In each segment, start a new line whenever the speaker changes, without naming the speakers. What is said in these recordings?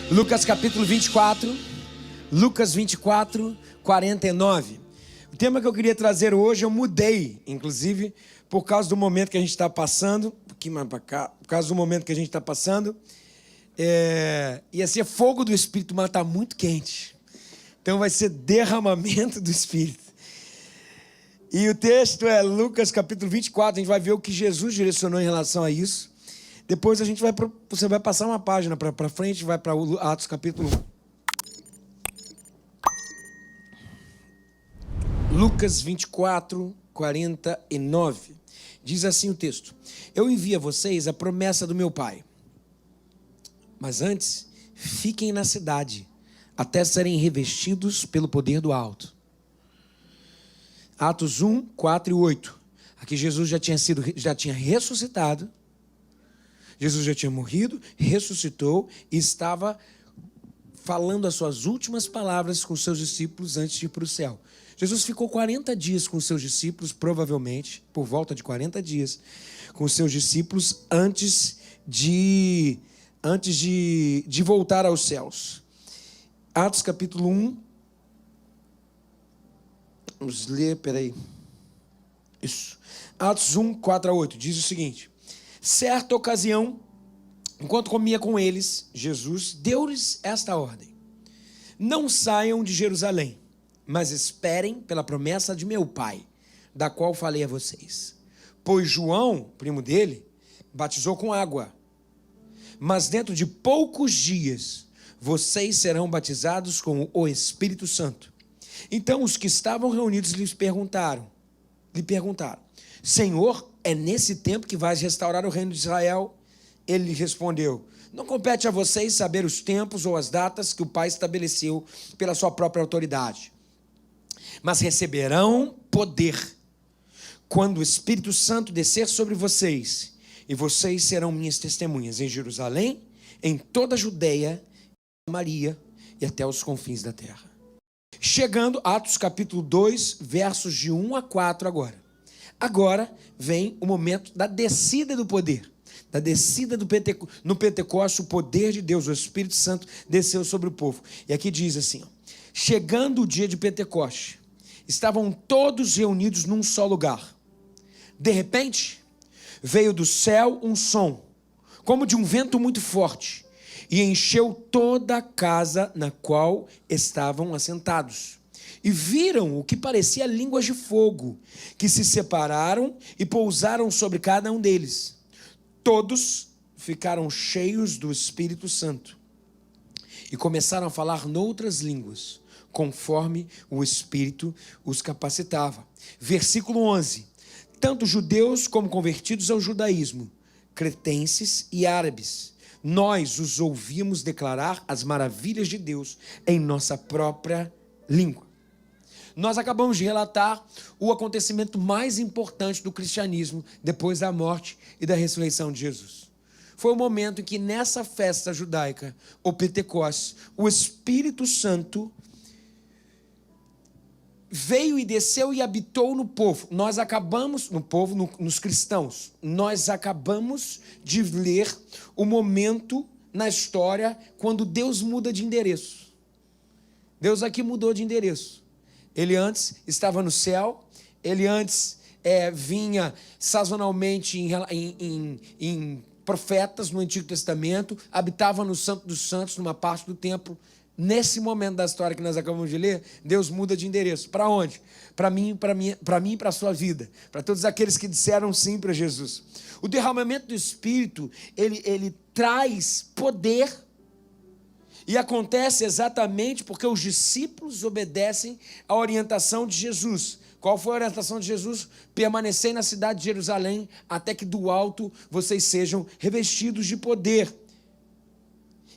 Lucas capítulo 24, Lucas 24, 49. O tema que eu queria trazer hoje, eu mudei, inclusive, por causa do momento que a gente está passando, um pouquinho mais para cá, por causa do momento que a gente está passando, ia ser fogo do Espírito, mas está muito quente. Então vai ser derramamento do Espírito. E o texto é Lucas capítulo 24, a gente vai ver o que Jesus direcionou em relação a isso. Depois você vai passar uma página para frente, vai para Atos capítulo 1. Lucas 24, 49. Diz assim o texto: Eu envio a vocês a promessa do meu Pai. Mas antes, fiquem na cidade, até serem revestidos pelo poder do alto. Atos 1, 4 e 8. Aqui Jesus já tinha ressuscitado. Jesus já tinha morrido, ressuscitou e estava falando as suas últimas palavras com seus discípulos antes de ir para o céu. Jesus ficou 40 dias com seus discípulos, provavelmente, por volta de 40 dias, com seus discípulos antes de voltar aos céus. Atos capítulo 1. Vamos ler, peraí. Isso. Atos 1, 4 a 8, diz o seguinte: Certa ocasião, enquanto comia com eles, Jesus deu-lhes esta ordem: Não saiam de Jerusalém, mas esperem pela promessa de meu Pai, da qual falei a vocês. Pois João, primo dele, batizou com água, mas dentro de poucos dias vocês serão batizados com o Espírito Santo. Então os que estavam reunidos lhe perguntaram: Senhor, é nesse tempo que vais restaurar o reino de Israel? Ele lhe respondeu: Não compete a vocês saber os tempos ou as datas que o Pai estabeleceu pela sua própria autoridade. Mas receberão poder quando o Espírito Santo descer sobre vocês, e vocês serão minhas testemunhas em Jerusalém, em toda a Judeia, Samaria e até os confins da terra. Chegando, Atos capítulo 2, versos de 1 a 4 agora. Agora vem o momento da descida do poder, da descida no Pentecostes, o poder de Deus, o Espírito Santo desceu sobre o povo. E aqui diz assim: Chegando o dia de Pentecostes, estavam todos reunidos num só lugar. De repente, veio do céu um som, como de um vento muito forte, e encheu toda a casa na qual estavam assentados. E viram o que parecia línguas de fogo, que se separaram e pousaram sobre cada um deles. Todos ficaram cheios do Espírito Santo e começaram a falar noutras línguas, conforme o Espírito os capacitava. Versículo 11. Tanto judeus como convertidos ao judaísmo, cretenses e árabes, nós os ouvimos declarar as maravilhas de Deus em nossa própria língua. Nós acabamos de relatar o acontecimento mais importante do cristianismo depois da morte e da ressurreição de Jesus. Foi o momento em que nessa festa judaica, o Pentecostes, o Espírito Santo veio e desceu e habitou no povo. Nós acabamos, nos cristãos, nós acabamos de ler o momento na história quando Deus muda de endereço. Deus aqui mudou de endereço. Ele antes estava no céu, ele antes vinha sazonalmente em profetas no Antigo Testamento, habitava no Santo dos Santos, numa parte do templo. Nesse momento da história que nós acabamos de ler, Deus muda de endereço. Para onde? Para mim e para a sua vida. Para todos aqueles que disseram sim para Jesus. O derramamento do Espírito, ele traz poder. E acontece exatamente porque os discípulos obedecem à orientação de Jesus. Qual foi a orientação de Jesus? Permanecei na cidade de Jerusalém até que do alto vocês sejam revestidos de poder.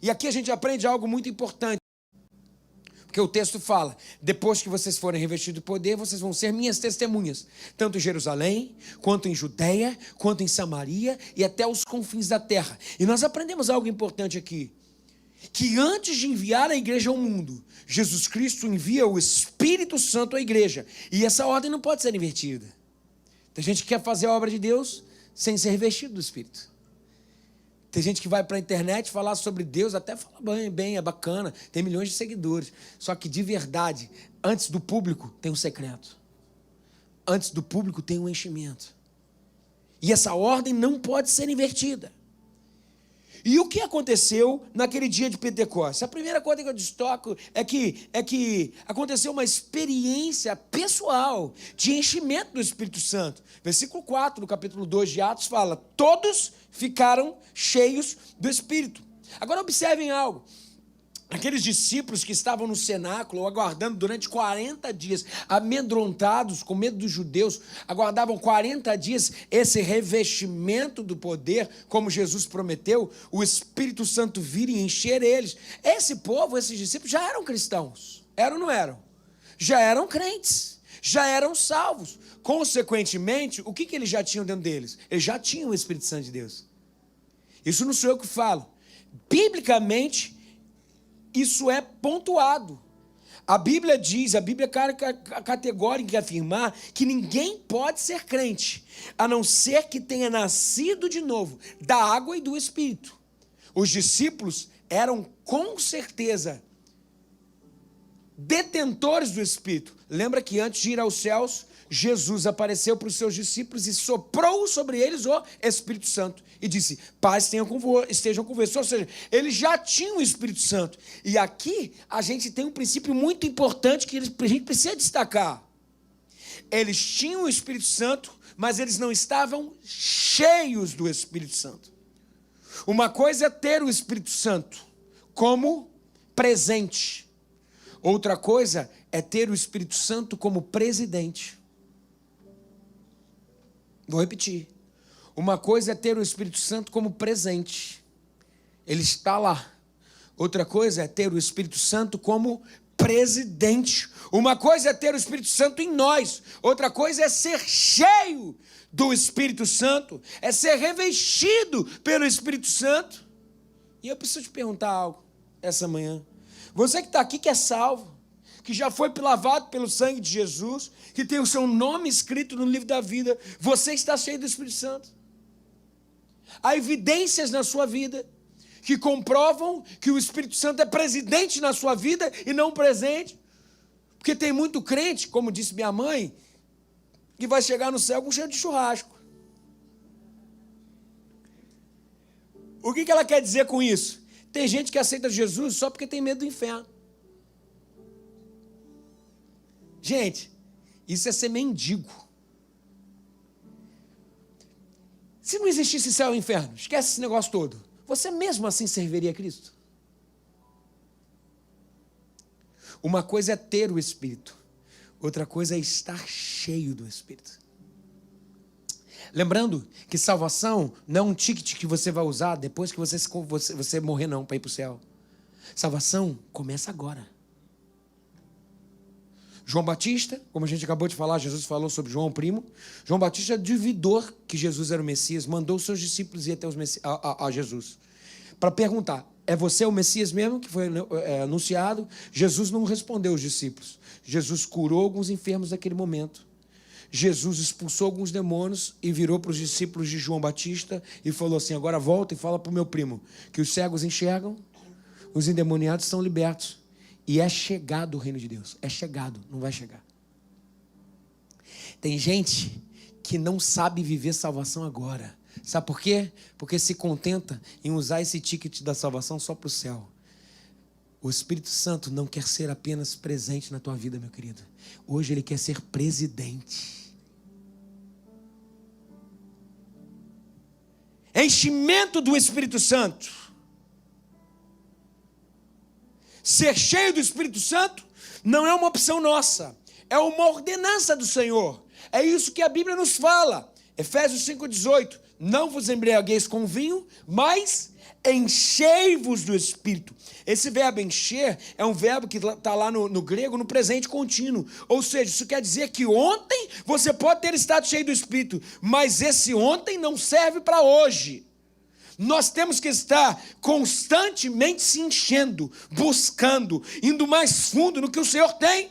E aqui a gente aprende algo muito importante. Porque o texto fala: depois que vocês forem revestidos de poder, vocês vão ser minhas testemunhas, tanto em Jerusalém, quanto em Judeia, quanto em Samaria e até os confins da terra. E nós aprendemos algo importante aqui. Que antes de enviar a igreja ao mundo, Jesus Cristo envia o Espírito Santo à igreja. E essa ordem não pode ser invertida. Tem gente que quer fazer a obra de Deus sem ser revestido do Espírito. Tem gente que vai para a internet falar sobre Deus, até fala bem, é bacana, tem milhões de seguidores. Só que de verdade, antes do público tem um secreto. Antes do público tem um enchimento. E essa ordem não pode ser invertida. E o que aconteceu naquele dia de Pentecostes? A primeira coisa que eu destaco é que aconteceu uma experiência pessoal de enchimento do Espírito Santo. Versículo 4 do capítulo 2 de Atos fala: todos ficaram cheios do Espírito. Agora observem algo. Aqueles discípulos que estavam no cenáculo, aguardando durante 40 dias, amedrontados, com medo dos judeus, aguardavam 40 dias esse revestimento do poder, como Jesus prometeu, o Espírito Santo vir e encher eles. Esse povo, esses discípulos, já eram cristãos. Eram ou não eram? Já eram crentes, já eram salvos. Consequentemente, o que eles já tinham dentro deles? Eles já tinham o Espírito Santo de Deus. Isso não sou eu que falo. Biblicamente, isso é pontuado. A Bíblia diz, a Bíblia é categórica em afirmar que ninguém pode ser crente, a não ser que tenha nascido de novo, da água e do Espírito. Os discípulos eram com certeza detentores do Espírito. Lembra que antes de ir aos céus, Jesus apareceu para os seus discípulos e soprou sobre eles o Espírito Santo. E disse: paz estejam convosco. Ou seja, eles já tinham o Espírito Santo. E aqui a gente tem um princípio muito importante que a gente precisa destacar. Eles tinham o Espírito Santo, mas eles não estavam cheios do Espírito Santo. Uma coisa é ter o Espírito Santo como presente. Outra coisa é ter o Espírito Santo como presidente. Vou repetir. Uma coisa é ter o Espírito Santo como presente. Ele está lá. Outra coisa é ter o Espírito Santo como presidente. Uma coisa é ter o Espírito Santo em nós. Outra coisa é ser cheio do Espírito Santo. É ser revestido pelo Espírito Santo. E eu preciso te perguntar algo essa manhã. Você que está aqui, que é salvo, que já foi lavado pelo sangue de Jesus, que tem o seu nome escrito no livro da vida, você está cheio do Espírito Santo. Há evidências na sua vida que comprovam que o Espírito Santo é presidente na sua vida e não presente. Porque tem muito crente, como disse minha mãe, que vai chegar no céu com cheiro de churrasco. O que ela quer dizer com isso? Tem gente que aceita Jesus só porque tem medo do inferno. Gente, isso é ser mendigo. Se não existisse céu e inferno, esquece esse negócio todo. Você mesmo assim serviria a Cristo? Uma coisa é ter o Espírito, outra coisa é estar cheio do Espírito. Lembrando que salvação não é um ticket que você vai usar depois que você morrer não, para ir para o céu. Salvação começa agora. João Batista, como a gente acabou de falar, Jesus falou sobre João, primo. João Batista duvidou que Jesus era o Messias, mandou os seus discípulos ir até a Jesus para perguntar: é você o Messias mesmo que foi anunciado? Jesus não respondeu aos discípulos. Jesus curou alguns enfermos naquele momento. Jesus expulsou alguns demônios e virou para os discípulos de João Batista e falou assim: agora volta e fala para o meu primo que os cegos enxergam, os endemoniados são libertos. E é chegado o reino de Deus. É chegado, não vai chegar. Tem gente que não sabe viver salvação agora. Sabe por quê? Porque se contenta em usar esse ticket da salvação só para o céu. O Espírito Santo não quer ser apenas presente na tua vida, meu querido. Hoje ele quer ser presidente. Enchimento do Espírito Santo. Ser cheio do Espírito Santo não é uma opção nossa, é uma ordenança do Senhor. É isso que a Bíblia nos fala. Efésios 5,18: não vos embriagueis com vinho, mas enchei-vos do Espírito. Esse verbo encher é um verbo que está lá no grego, no presente contínuo. Ou seja, isso quer dizer que ontem você pode ter estado cheio do Espírito, mas esse ontem não serve para hoje. Nós temos que estar constantemente se enchendo, buscando, indo mais fundo no que o Senhor tem.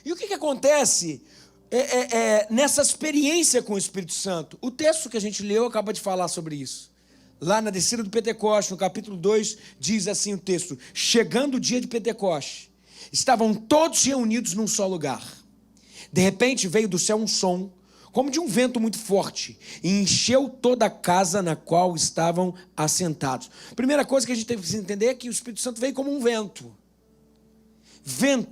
E o que acontece? nessa experiência com o Espírito Santo. O texto que a gente leu acaba de falar sobre isso. Lá na descida do Pentecoste, no capítulo 2, diz assim o texto: chegando o dia de Pentecoste, estavam todos reunidos num só lugar. De repente veio do céu um som, como de um vento muito forte, e encheu toda a casa na qual estavam assentados. Primeira coisa que a gente tem que entender é que o Espírito Santo veio como um vento.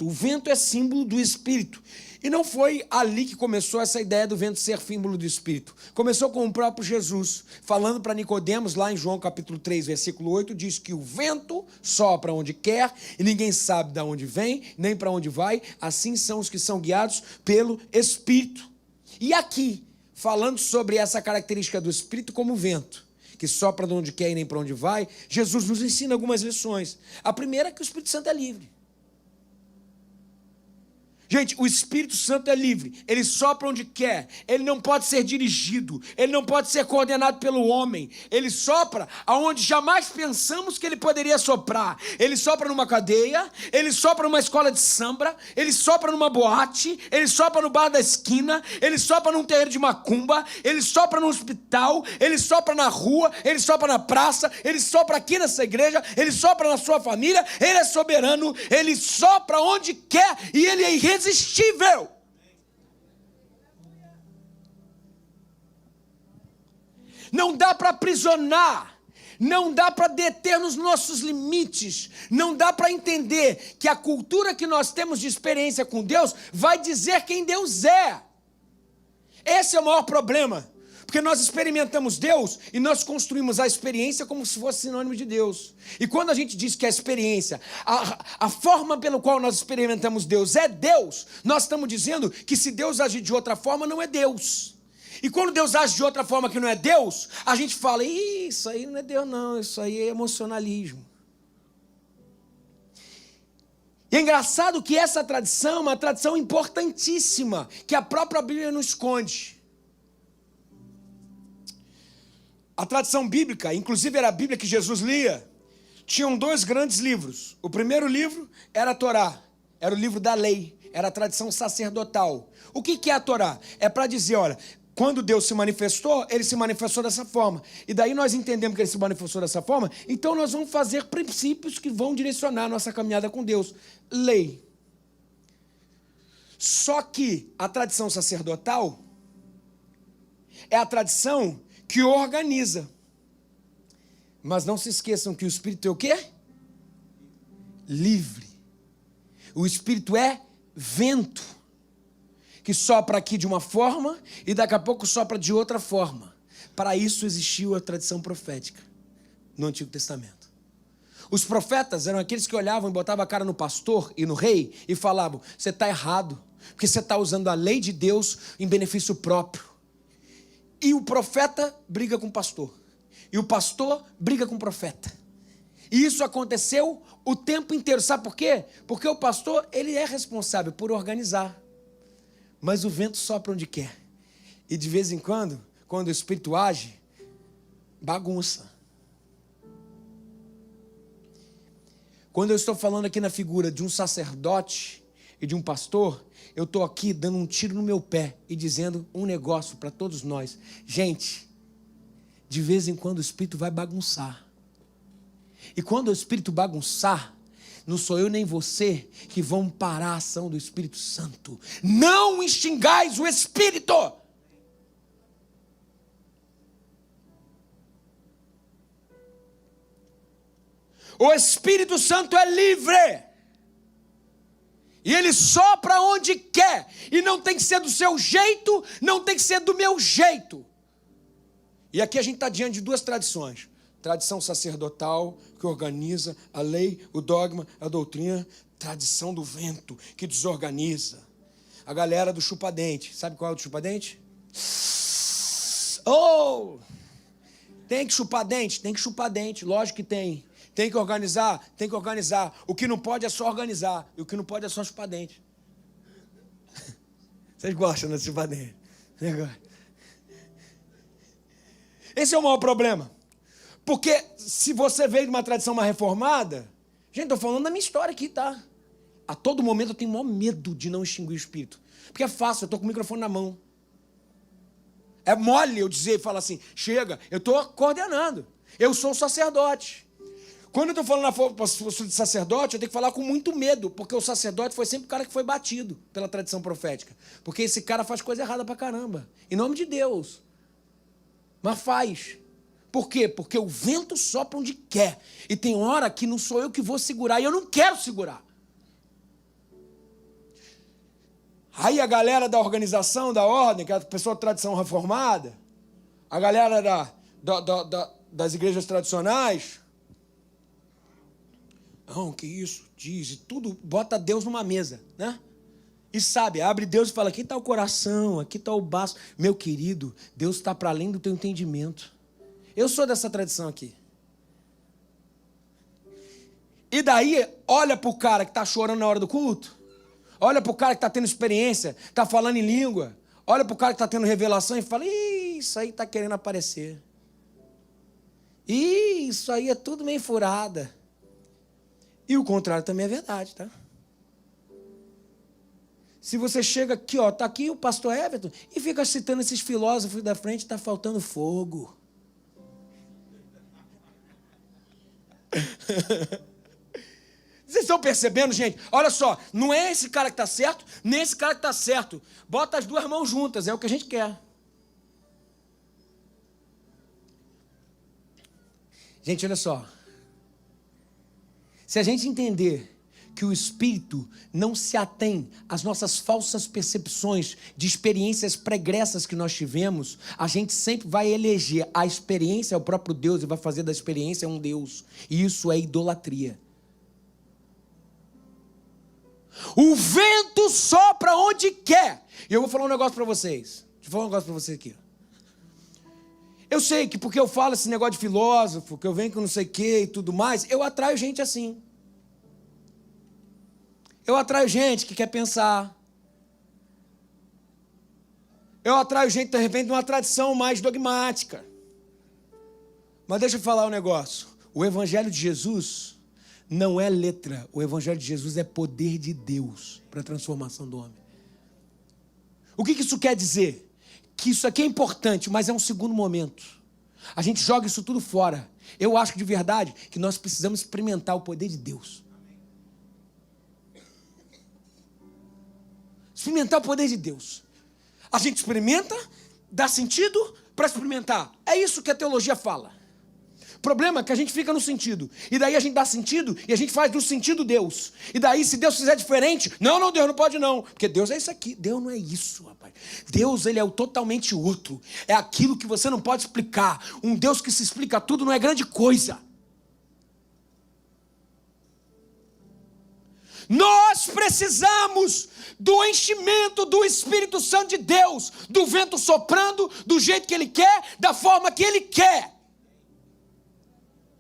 O vento é símbolo do Espírito. E não foi ali que começou essa ideia do vento ser símbolo do Espírito. Começou com o próprio Jesus, falando para Nicodemos, lá em João capítulo 3, versículo 8, diz que o vento sopra onde quer, e ninguém sabe de onde vem, nem para onde vai, assim são os que são guiados pelo Espírito. E aqui, falando sobre essa característica do Espírito como vento, que sopra de onde quer e nem para onde vai, Jesus nos ensina algumas lições. A primeira é que o Espírito Santo é livre. Gente, o Espírito Santo é livre, ele sopra onde quer, ele não pode ser dirigido, ele não pode ser coordenado pelo homem, ele sopra aonde jamais pensamos que ele poderia soprar. Ele sopra numa cadeia, ele sopra numa escola de samba, ele sopra numa boate, ele sopra no bar da esquina, ele sopra num terreiro de macumba, ele sopra no hospital, ele sopra na rua, ele sopra na praça, ele sopra aqui nessa igreja, ele sopra na sua família, ele é soberano, ele sopra onde quer e ele é irresistível. Não dá para aprisionar, não dá para deter nos nossos limites, não dá para entender que a cultura que nós temos de experiência com Deus vai dizer quem Deus é. Esse é o maior problema, porque nós experimentamos Deus e nós construímos a experiência como se fosse sinônimo de Deus. E quando a gente diz que a experiência, a forma pela qual nós experimentamos Deus é Deus, nós estamos dizendo que se Deus agir de outra forma, não é Deus. E quando Deus age de outra forma que não é Deus, a gente fala: isso aí não é Deus não, isso aí é emocionalismo. E é engraçado que essa tradição é uma tradição importantíssima, que a própria Bíblia não esconde. A tradição bíblica, inclusive era a Bíblia que Jesus lia, tinham dois grandes livros. O primeiro livro era a Torá, era o livro da lei, era a tradição sacerdotal. O que é a Torá? É para dizer, olha, quando Deus se manifestou, ele se manifestou dessa forma. E daí nós entendemos que ele se manifestou dessa forma, então nós vamos fazer princípios que vão direcionar a nossa caminhada com Deus. Lei. Só que a tradição sacerdotal é a tradição que organiza. Mas não se esqueçam que o Espírito é o quê? Livre. O Espírito é vento, que sopra aqui de uma forma e daqui a pouco sopra de outra forma. Para isso existiu a tradição profética no Antigo Testamento. Os profetas eram aqueles que olhavam e botavam a cara no pastor e no rei e falavam: você está errado, porque você está usando a lei de Deus em benefício próprio. E o profeta briga com o pastor. E o pastor briga com o profeta. E isso aconteceu o tempo inteiro. Sabe por quê? Porque o pastor, ele é responsável por organizar. Mas o vento sopra onde quer. E de vez em quando o Espírito age, bagunça. Quando eu estou falando aqui na figura de um sacerdote e de um pastor, eu estou aqui dando um tiro no meu pé e dizendo um negócio para todos nós. Gente, de vez em quando o Espírito vai bagunçar. E quando o Espírito bagunçar, não sou eu nem você que vão parar a ação do Espírito Santo. Não extingais o Espírito. O Espírito Santo é livre. E ele sopra onde quer. E não tem que ser do seu jeito, não tem que ser do meu jeito. E aqui a gente está diante de duas tradições. Tradição sacerdotal, que organiza a lei, o dogma, a doutrina. Tradição do vento, que desorganiza. A galera do chupa-dente. Sabe qual é o do chupa-dente? Oh! Tem que chupar dente? Tem que chupar dente, lógico que tem. Tem que organizar? Tem que organizar. O que não pode é só organizar. E o que não pode é só chupar dente. Vocês gostam de chupar dente? Esse é o maior problema. Porque se você veio de uma tradição mais reformada... Gente, estou falando da minha história aqui, tá? A todo momento eu tenho o maior medo de não extinguir o Espírito. Porque é fácil, eu estou com o microfone na mão. É mole eu dizer e falar assim, chega, eu estou coordenando. Eu sou o sacerdote. Quando eu estou falando na postura de sacerdote, eu tenho que falar com muito medo, porque o sacerdote foi sempre o cara que foi batido pela tradição profética. Porque esse cara faz coisa errada pra caramba. Em nome de Deus. Mas faz. Por quê? Porque o vento sopra onde quer. E tem hora que não sou eu que vou segurar, e eu não quero segurar. Aí a galera da organização, da ordem, que é a pessoa de tradição reformada, a galera das igrejas tradicionais, não, que isso, diz, e tudo, bota Deus numa mesa, né? E sabe, abre Deus e fala, aqui está o coração, aqui está o baço. Meu querido, Deus está para além do teu entendimento. Eu sou dessa tradição aqui. E daí, olha para o cara que está chorando na hora do culto, olha para o cara que está tendo experiência, está falando em língua, olha para o cara que está tendo revelação e fala, isso aí está querendo aparecer. Isso aí é tudo meio furada. E o contrário também é verdade, tá? Se você chega aqui, ó, tá aqui o pastor Everton, e fica citando esses filósofos da frente, está faltando fogo. Vocês estão percebendo, gente? Olha só, não é esse cara que está certo, nem esse cara que está certo. Bota as duas mãos juntas, é o que a gente quer. Gente, olha só. Se a gente entender que o Espírito não se atém às nossas falsas percepções de experiências pregressas que nós tivemos, a gente sempre vai eleger a experiência ao próprio Deus e vai fazer da experiência um Deus. E isso é idolatria. O vento sopra onde quer. E eu vou falar um negócio para vocês. Deixa eu falar um negócio para vocês aqui. Eu sei que porque eu falo esse negócio de filósofo, que eu venho com não sei o que e tudo mais, eu atraio gente assim. Eu atraio gente que quer pensar. Eu atraio gente, de repente, de uma tradição mais dogmática. Mas deixa eu falar um negócio. O Evangelho de Jesus não é letra. O Evangelho de Jesus é poder de Deus para a transformação do homem. O que isso quer dizer? Que isso aqui é importante, mas é um segundo momento. A gente joga isso tudo fora. Eu acho de verdade que nós precisamos experimentar o poder de Deus. Experimentar o poder de Deus. A gente experimenta, dá sentido para experimentar. É isso que a teologia fala. O problema é que a gente fica no sentido. E daí a gente dá sentido e a gente faz do sentido Deus. E daí se Deus fizer diferente, não, Deus não pode não. Porque Deus é isso aqui. Deus não é isso, rapaz. Deus, ele é o totalmente outro. É aquilo que você não pode explicar. Um Deus que se explica tudo não é grande coisa. Nós precisamos do enchimento do Espírito Santo de Deus, do vento soprando, do jeito que Ele quer, da forma que Ele quer.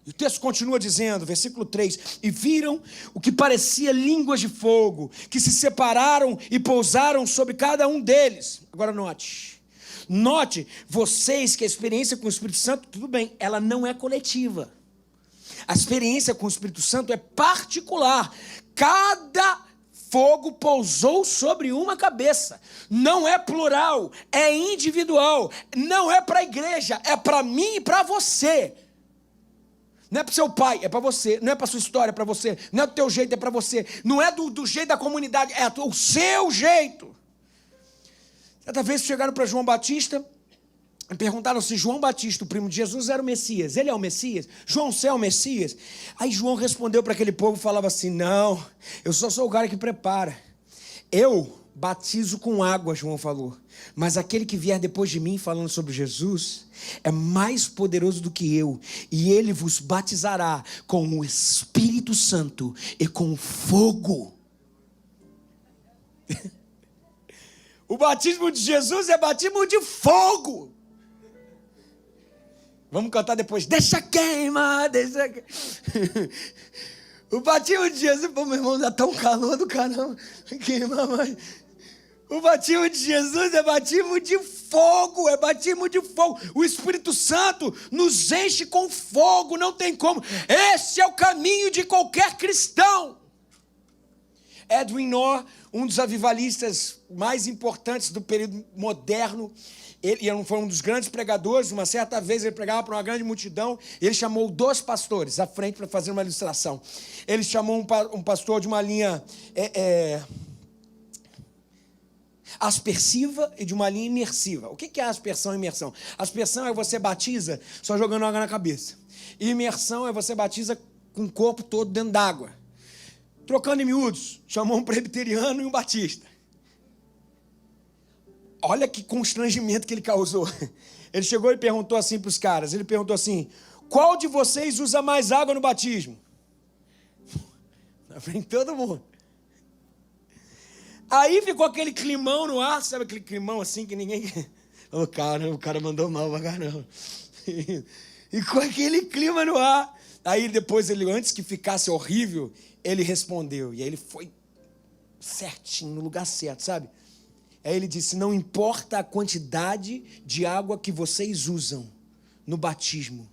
E o texto continua dizendo, versículo 3, e viram o que parecia línguas de fogo, que se separaram e pousaram sobre cada um deles. Agora note, vocês que a experiência com o Espírito Santo, tudo bem, ela não é coletiva. A experiência com o Espírito Santo é particular. Cada fogo pousou sobre uma cabeça. Não é plural, é individual. Não é para a igreja, é para mim e para você. Não é para o seu pai, é para você. Não é para a sua história, é para você. Não é do teu jeito, é para você. Não é do jeito da comunidade, é o seu jeito. Certa vez chegaram para João Batista e perguntaram se João Batista, o primo de Jesus, era o Messias. Ele é o Messias? João, você é o Messias? Aí João respondeu para aquele povo e falava assim, não, eu só sou o cara que prepara. Eu batizo com água, João falou. Mas aquele que vier depois de mim, falando sobre Jesus, é mais poderoso do que eu. E ele vos batizará com o Espírito Santo e com fogo. O batismo de Jesus é batismo de fogo. Vamos cantar depois. Deixa queimar, deixa queimar. O batismo de Jesus, pô, meu irmão, dá tão calor do caramba. Queimar mais. O batismo de Jesus é batismo de fogo, é batismo de fogo. O Espírito Santo nos enche com fogo, não tem como. Esse é o caminho de qualquer cristão. Edwin Orr, um dos avivalistas mais importantes do período moderno, ele foi um dos grandes pregadores. Uma certa vez ele pregava para uma grande multidão, ele chamou 2 pastores à frente para fazer uma ilustração. Ele chamou um pastor de uma linha aspersiva e de uma linha imersiva. O que é aspersão e imersão? Aspersão é você batiza só jogando água na cabeça. E imersão é você batiza com o corpo todo dentro d'água. Trocando em miúdos, chamou um presbiteriano e um batista. Olha que constrangimento que ele causou. Ele chegou e perguntou assim para os caras, ele perguntou assim: qual de vocês usa mais água no batismo? Na frente de todo mundo. Aí ficou aquele climão no ar, sabe aquele climão assim que ninguém... O cara mandou mal pra caramba. E com aquele clima no ar. Aí depois, antes que ficasse horrível, ele respondeu. E aí ele foi certinho, no lugar certo, sabe? Aí ele disse: não importa a quantidade de água que vocês usam no batismo,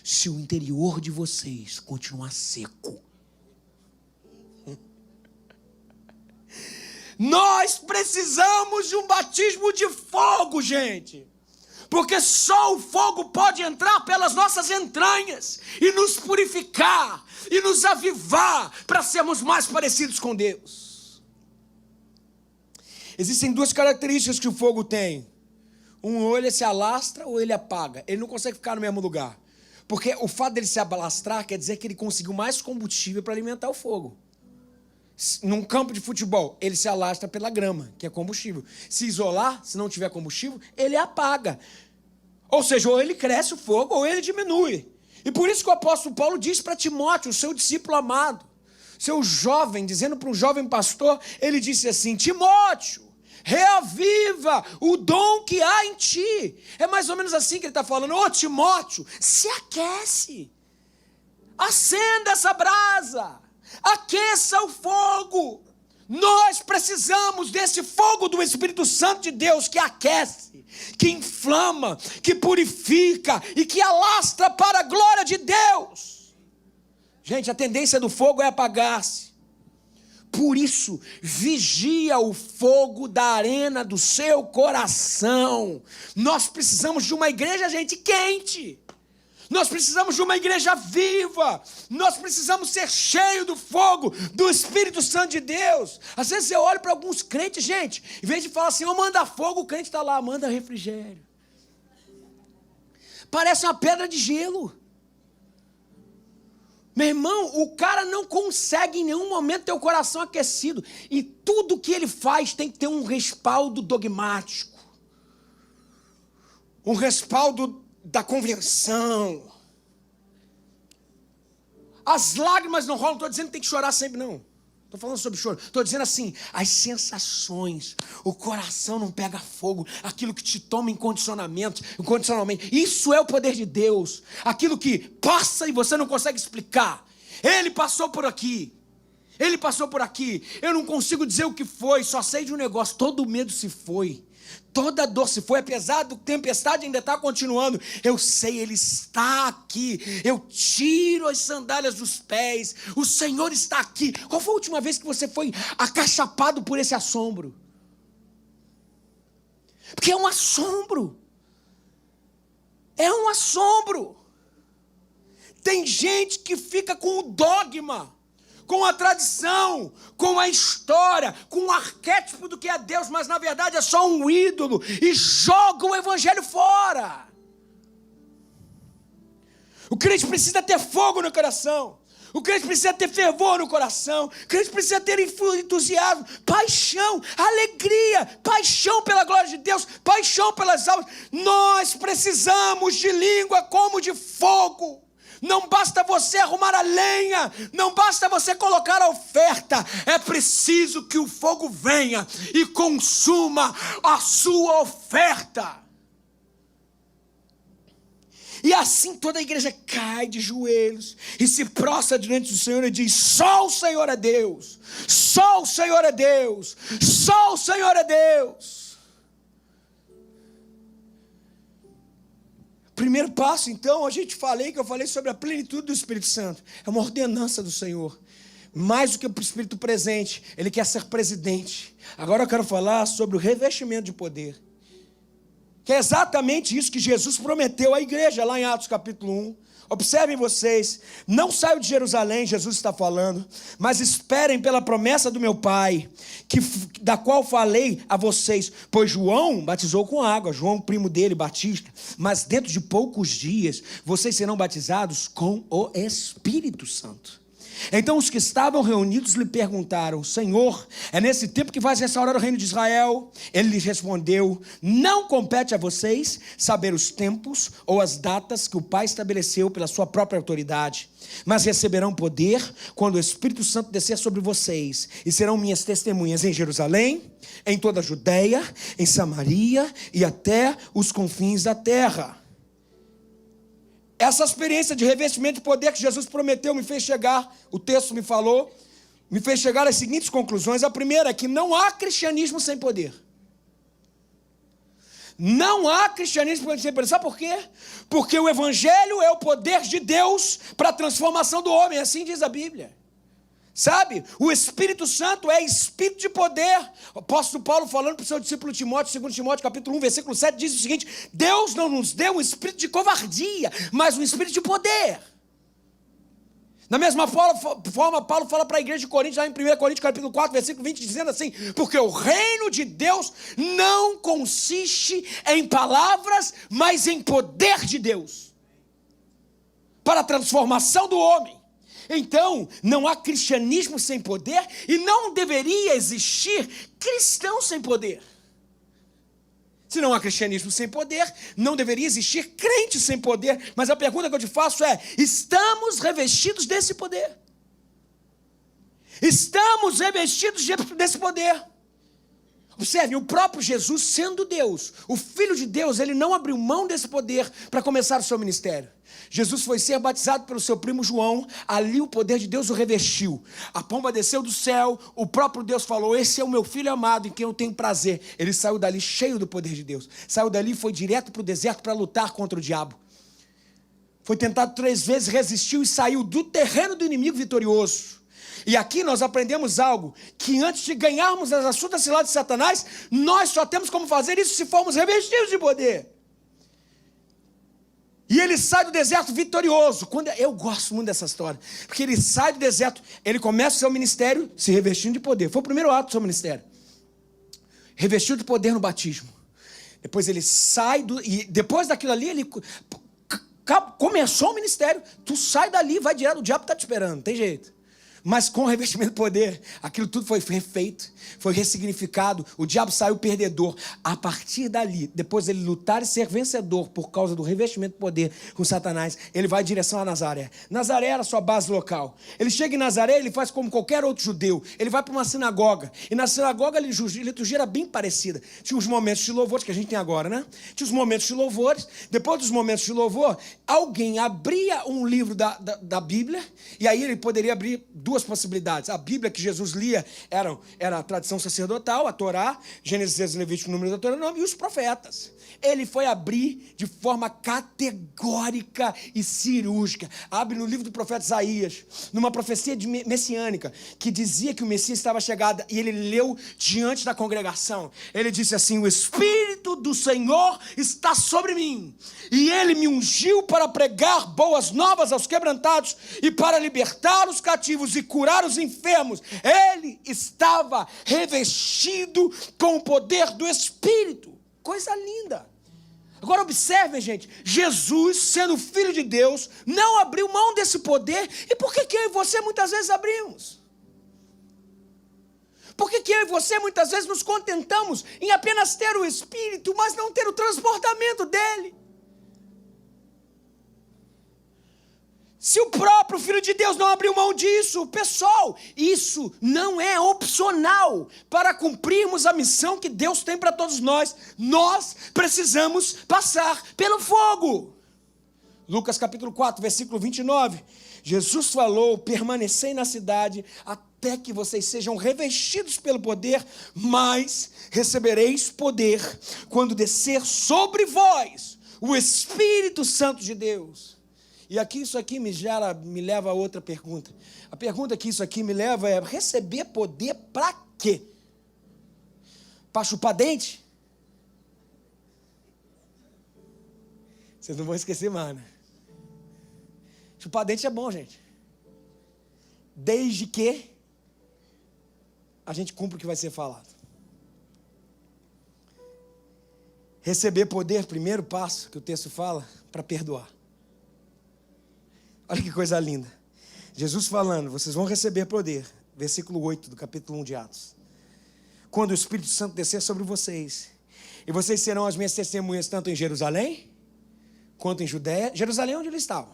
se o interior de vocês continuar seco. Nós precisamos de um batismo de fogo, gente. Porque só o fogo pode entrar pelas nossas entranhas e nos purificar e nos avivar para sermos mais parecidos com Deus. Existem 2 características que o fogo tem. Ou ele se alastra ou ele apaga. Ele não consegue ficar no mesmo lugar. Porque o fato dele se alastrar quer dizer que ele conseguiu mais combustível para alimentar o fogo. Num campo de futebol, ele se alastra pela grama, que é combustível. Se isolar, se não tiver combustível, ele apaga. Ou seja, ou ele cresce o fogo, ou ele diminui. E por isso que o apóstolo Paulo diz para Timóteo, o seu discípulo amado, seu jovem, dizendo para um jovem pastor, ele disse assim: Timóteo, reaviva o dom que há em ti. É mais ou menos assim que ele está falando. Ô Timóteo, se aquece. Acenda essa brasa. Aqueça o fogo. Nós precisamos desse fogo do Espírito Santo de Deus que aquece, que inflama, que purifica e que alastra para a glória de Deus. Gente, a tendência do fogo é apagar-se. Por isso, vigia o fogo da arena do seu coração. Nós precisamos de uma igreja, gente, quente. Nós precisamos de uma igreja viva. Nós precisamos ser cheios do fogo do Espírito Santo de Deus. Às vezes eu olho para alguns crentes, gente, em vez de falar assim, manda fogo, o crente está lá, manda refrigério. Parece uma pedra de gelo. Meu irmão, o cara não consegue em nenhum momento ter o coração aquecido. E tudo que ele faz tem que ter um respaldo dogmático. Um respaldo da convenção. As lágrimas não rolam. Não estou dizendo que tem que chorar sempre, não. Estou falando sobre choro. Estou dizendo assim, as sensações. O coração não pega fogo. Aquilo que te toma incondicionalmente. Isso é o poder de Deus. Aquilo que passa e você não consegue explicar. Ele passou por aqui. Ele passou por aqui. Eu não consigo dizer o que foi. Só sei de um negócio. Todo medo se foi. Toda dor se foi, apesar da tempestade ainda estar continuando, eu sei, Ele está aqui, eu tiro as sandálias dos pés, o Senhor está aqui. Qual foi a última vez que você foi acachapado por esse assombro? Porque é um assombro, tem gente que fica com o dogma, com a tradição, com a história, com o arquétipo do que é Deus, mas na verdade é só um ídolo, e joga o evangelho fora. O crente precisa ter fogo no coração, o crente precisa ter fervor no coração, o crente precisa ter entusiasmo, paixão, alegria, paixão pela glória de Deus, paixão pelas almas. Nós precisamos de língua como de fogo. Não basta você arrumar a lenha, não basta você colocar a oferta, é preciso que o fogo venha e consuma a sua oferta. E assim toda a igreja cai de joelhos e se prostra diante do Senhor e diz: só o Senhor é Deus, só o Senhor é Deus, só o Senhor é Deus. Primeiro passo, então, eu falei sobre a plenitude do Espírito Santo. É uma ordenança do Senhor. mais do que o espírito presente, ele quer ser presidente. Agora eu quero falar sobre o revestimento de poder, que é exatamente isso que Jesus prometeu à igreja, lá em Atos capítulo 1. Observem vocês, não saiam de Jerusalém, Jesus está falando, mas esperem pela promessa do meu Pai, da qual falei a vocês, pois João batizou com água, João, primo dele, Batista, mas dentro de poucos dias, vocês serão batizados com o Espírito Santo. Então os que estavam reunidos lhe perguntaram: Senhor, é nesse tempo que vais restaurar o reino de Israel? Ele lhes respondeu: não compete a vocês saber os tempos ou as datas que o Pai estabeleceu pela sua própria autoridade, mas receberão poder quando o Espírito Santo descer sobre vocês, e serão minhas testemunhas em Jerusalém, em toda a Judeia, em Samaria e até os confins da terra. Essa experiência de revestimento de poder que Jesus prometeu me fez chegar, o texto me falou, me fez chegar às seguintes conclusões. A primeira é que não há cristianismo sem poder. Não há cristianismo sem poder. Sabe por quê? Porque o evangelho é o poder de Deus para a transformação do homem, assim diz a Bíblia. Sabe, o Espírito Santo é espírito de poder. O apóstolo Paulo, falando para o seu discípulo Timóteo, 2 Timóteo capítulo 1, versículo 7, diz o seguinte: Deus não nos deu um espírito de covardia, mas um espírito de poder. Da mesma forma, Paulo fala para a igreja de Corinto, lá em 1 Coríntios capítulo 4, versículo 20, dizendo assim: porque o reino de Deus não consiste em palavras, mas em poder de Deus, para a transformação do homem. Então, não há cristianismo sem poder e não deveria existir cristão sem poder. Se não há cristianismo sem poder, não deveria existir crente sem poder. Mas a pergunta que eu te faço é: estamos revestidos desse poder? Estamos revestidos desse poder? Observe, o próprio Jesus, sendo Deus, o Filho de Deus, ele não abriu mão desse poder para começar o seu ministério. Jesus foi ser batizado pelo seu primo João, ali o poder de Deus o revestiu. A pomba desceu do céu, o próprio Deus falou: esse é o meu filho amado em quem eu tenho prazer. Ele saiu dali cheio do poder de Deus. Saiu dali e foi direto para o deserto para lutar contra o diabo. Foi tentado 3 vezes, resistiu e saiu do terreno do inimigo vitorioso. E aqui nós aprendemos algo, que antes de ganharmos as astutas ciladas de Satanás, nós só temos como fazer isso se formos revestidos de poder. E ele sai do deserto vitorioso. Eu gosto muito dessa história, porque ele sai do deserto, ele começa o seu ministério se revestindo de poder. Foi o primeiro ato do seu ministério. Revestiu de poder no batismo. Depois ele sai, e depois daquilo ali, ele começou o ministério. Tu sai dali, vai direto, o diabo está te esperando, não tem jeito. Mas com o revestimento de poder, aquilo tudo foi refeito, foi ressignificado, o diabo saiu perdedor. A partir dali, depois dele lutar e ser vencedor por causa do revestimento de poder com Satanás, ele vai em direção a Nazaré. Nazaré era a sua base local. Ele chega em Nazaré, ele faz como qualquer outro judeu. Ele vai para uma sinagoga, e na sinagoga a liturgia era bem parecida. Tinha os momentos de louvores que a gente tem agora, né? Tinha os momentos de louvores. Depois dos momentos de louvor, alguém abria um livro da Bíblia, e aí ele poderia abrir 2 possibilidades. A Bíblia que Jesus lia era a tradição sacerdotal, a Torá, Gênesis, Levítico, Número, Deuteronômio, e os profetas. Ele foi abrir de forma categórica e cirúrgica. Abre no livro do profeta Isaías, numa profecia messiânica, que dizia que o Messias estava chegado, e ele leu diante da congregação. Ele disse assim: o Espírito do Senhor está sobre mim, e ele me ungiu para pregar boas novas aos quebrantados e para libertar os cativos e curar os enfermos. Ele estava revestido com o poder do Espírito. Coisa linda. Agora observem, gente, Jesus, sendo filho de Deus, não abriu mão desse poder. E por que eu e você muitas vezes abrimos? Por que eu e você muitas vezes nos contentamos em apenas ter o Espírito, mas não ter o transportamento dele? Se o próprio Filho de Deus não abriu mão disso, pessoal, isso não é opcional para cumprirmos a missão que Deus tem para todos nós. Nós precisamos passar pelo fogo. Lucas capítulo 4, versículo 29. Jesus falou: permanecei na cidade até que vocês sejam revestidos pelo poder, mas recebereis poder quando descer sobre vós o Espírito Santo de Deus. E aqui isso aqui me leva a outra pergunta. A pergunta que isso aqui me leva é: receber poder para quê? Para chupar dente? Vocês não vão esquecer mais, né? Chupar dente é bom, gente. Desde que a gente cumpra o que vai ser falado. Receber poder, primeiro passo que o texto fala, para perdoar. Olha que coisa linda. Jesus falando: vocês vão receber poder. Versículo 8 do capítulo 1 de Atos. Quando o Espírito Santo descer sobre vocês, e vocês serão as minhas testemunhas tanto em Jerusalém, quanto em Judéia. Jerusalém é onde eles estavam.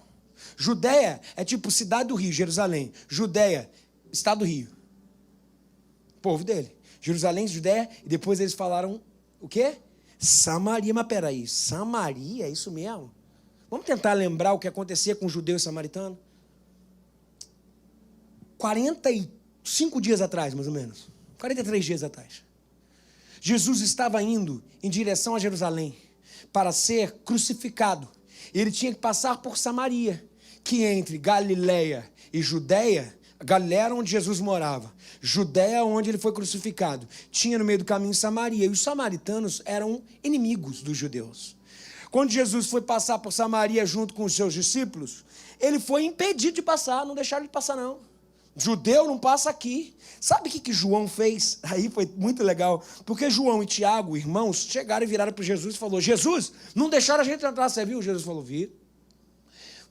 Judéia é tipo cidade do Rio, Jerusalém. Judéia, estado do Rio. Povo dele. Jerusalém, Judéia, e depois eles falaram o quê? Samaria. Mas peraí, Samaria, é isso mesmo? Vamos tentar lembrar o que acontecia com o judeu e samaritano? 45 dias atrás, mais ou menos. 43 dias atrás. Jesus estava indo em direção a Jerusalém para ser crucificado. Ele tinha que passar por Samaria, que entre Galileia e Judéia, Galileia era onde Jesus morava, Judéia onde ele foi crucificado, tinha no meio do caminho Samaria, e os samaritanos eram inimigos dos judeus. Quando Jesus foi passar por Samaria junto com os seus discípulos, ele foi impedido de passar, não deixaram ele passar não. Judeu não passa aqui. Sabe o que João fez? Aí foi muito legal, porque João e Tiago, irmãos, chegaram e viraram para Jesus e falaram: Jesus, não deixaram a gente entrar, você viu? Jesus falou: vi.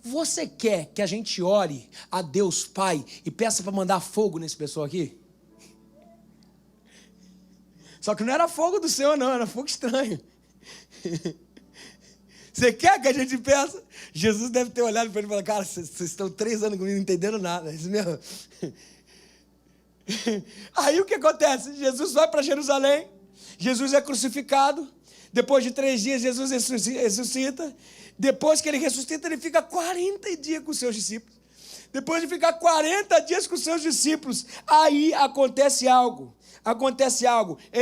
Você quer que a gente ore a Deus Pai e peça para mandar fogo nesse pessoal aqui? Só que não era fogo do Senhor não, era fogo estranho. Você quer que a gente peça? Jesus deve ter olhado para ele e falado: cara, vocês estão 3 anos comigo, não entendendo nada. É isso mesmo. Aí o que acontece? Jesus vai para Jerusalém, Jesus é crucificado, depois de 3 dias Jesus ressuscita, depois que ele ressuscita ele fica 40 dias com os seus discípulos, depois de ficar 40 dias com os seus discípulos, aí acontece algo,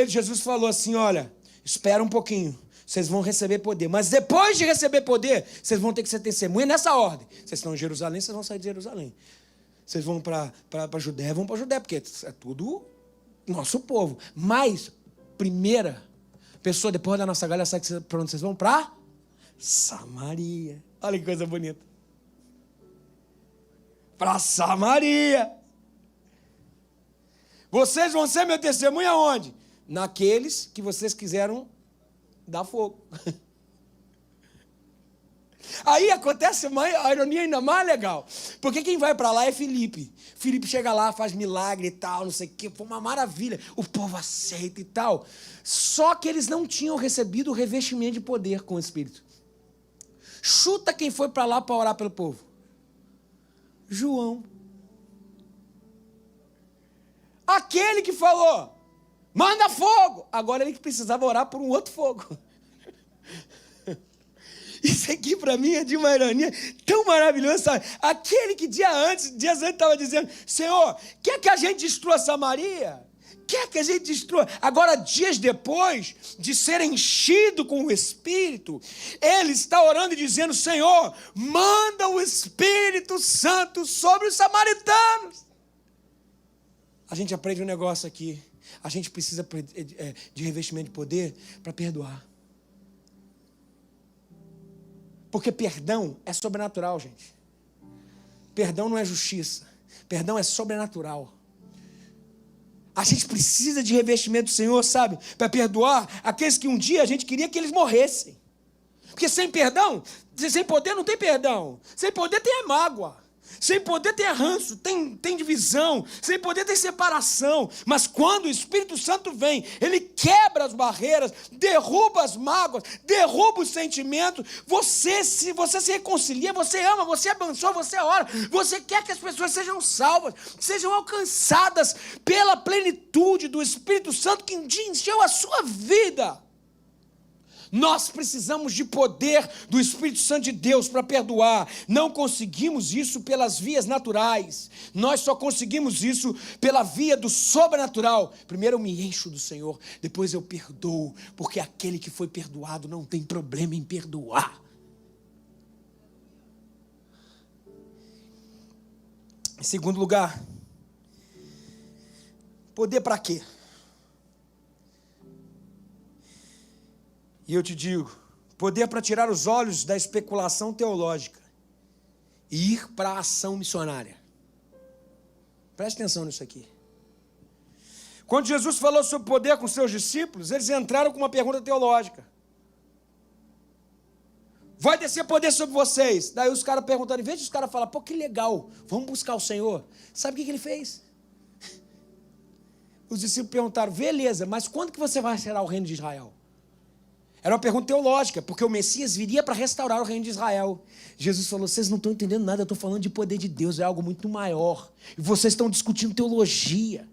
Jesus falou assim: olha, espera um pouquinho, vocês vão receber poder, mas depois de receber poder, vocês vão ter que ser testemunha nessa ordem, vocês estão em Jerusalém, vocês vão sair de Jerusalém. Vocês vão para a Judéia, vão para a Judéia, porque é tudo nosso povo. Mas, primeira pessoa, depois da nossa galera, sabe para onde vocês vão? Para Samaria. Olha que coisa bonita. Para Samaria. Vocês vão ser meu testemunho aonde? Naqueles que vocês quiseram dar fogo. Aí acontece a ironia ainda mais legal, porque quem vai para lá é Filipe. Filipe chega lá, faz milagre e tal, não sei o que, foi uma maravilha, o povo aceita e tal. Só que eles não tinham recebido o revestimento de poder com o Espírito. Chuta quem foi para lá para orar pelo povo. João. Aquele que falou: manda fogo. Agora ele que precisava orar por um outro fogo. Isso aqui para mim é de uma ironia tão maravilhosa, sabe? Aquele que dias antes estava dizendo: Senhor, quer que a gente destrua Samaria? Quer que a gente destrua? Agora, dias depois de ser enchido com o Espírito, ele está orando e dizendo: Senhor, manda o Espírito Santo sobre os samaritanos. A gente aprende um negócio aqui. A gente precisa de revestimento de poder para perdoar. Porque perdão é sobrenatural, gente. Perdão não é justiça. Perdão é sobrenatural. A gente precisa de revestimento do Senhor, sabe? Para perdoar aqueles que um dia a gente queria que eles morressem. Porque sem perdão, sem poder não tem perdão. Sem poder tem a mágoa. Sem poder tem ranço, tem divisão. Sem poder tem separação. Mas quando o Espírito Santo vem, ele quebra as barreiras, derruba as mágoas, derruba os sentimentos. Você se reconcilia, você ama, você abençoa, você ora. Você quer que as pessoas sejam salvas, sejam alcançadas pela plenitude do Espírito Santo que um dia encheu a sua vida. Nós precisamos de poder do Espírito Santo de Deus para perdoar. Não conseguimos isso pelas vias naturais. Nós só conseguimos isso pela via do sobrenatural. Primeiro eu me encho do Senhor, depois eu perdoo, porque aquele que foi perdoado não tem problema em perdoar. Em segundo lugar, poder para quê? E eu te digo, poder para tirar os olhos da especulação teológica e ir para a ação missionária. Preste atenção nisso aqui. Quando Jesus falou sobre poder com seus discípulos, eles entraram com uma pergunta teológica. Vai descer poder sobre vocês. Daí os caras perguntaram, em vez de os caras falar, pô, que legal, vamos buscar o Senhor. Sabe o que ele fez? Os discípulos perguntaram, beleza, mas quando que você vai restaurar o reino de Israel? Era uma pergunta teológica, porque o Messias viria para restaurar o reino de Israel. Jesus falou, vocês não estão entendendo nada, eu estou falando de poder de Deus, é algo muito maior. E vocês estão discutindo teologia.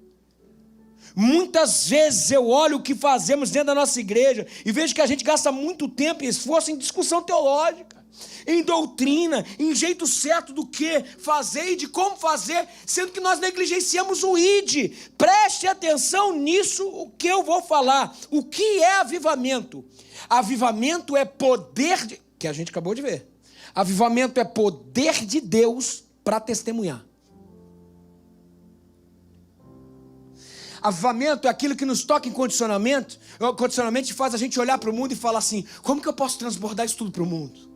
Muitas vezes eu olho o que fazemos dentro da nossa igreja e vejo que a gente gasta muito tempo e esforço em discussão teológica, em doutrina, em jeito certo do que fazer e de como fazer, sendo que nós negligenciamos o ID. Preste atenção nisso, o que eu vou falar. O que é avivamento? Avivamento é poder, que a gente acabou de ver. Avivamento é poder de Deus para testemunhar. Avivamento é aquilo que nos toca em condicionamento e faz a gente olhar para o mundo e falar assim, como que eu posso transbordar isso tudo para o mundo?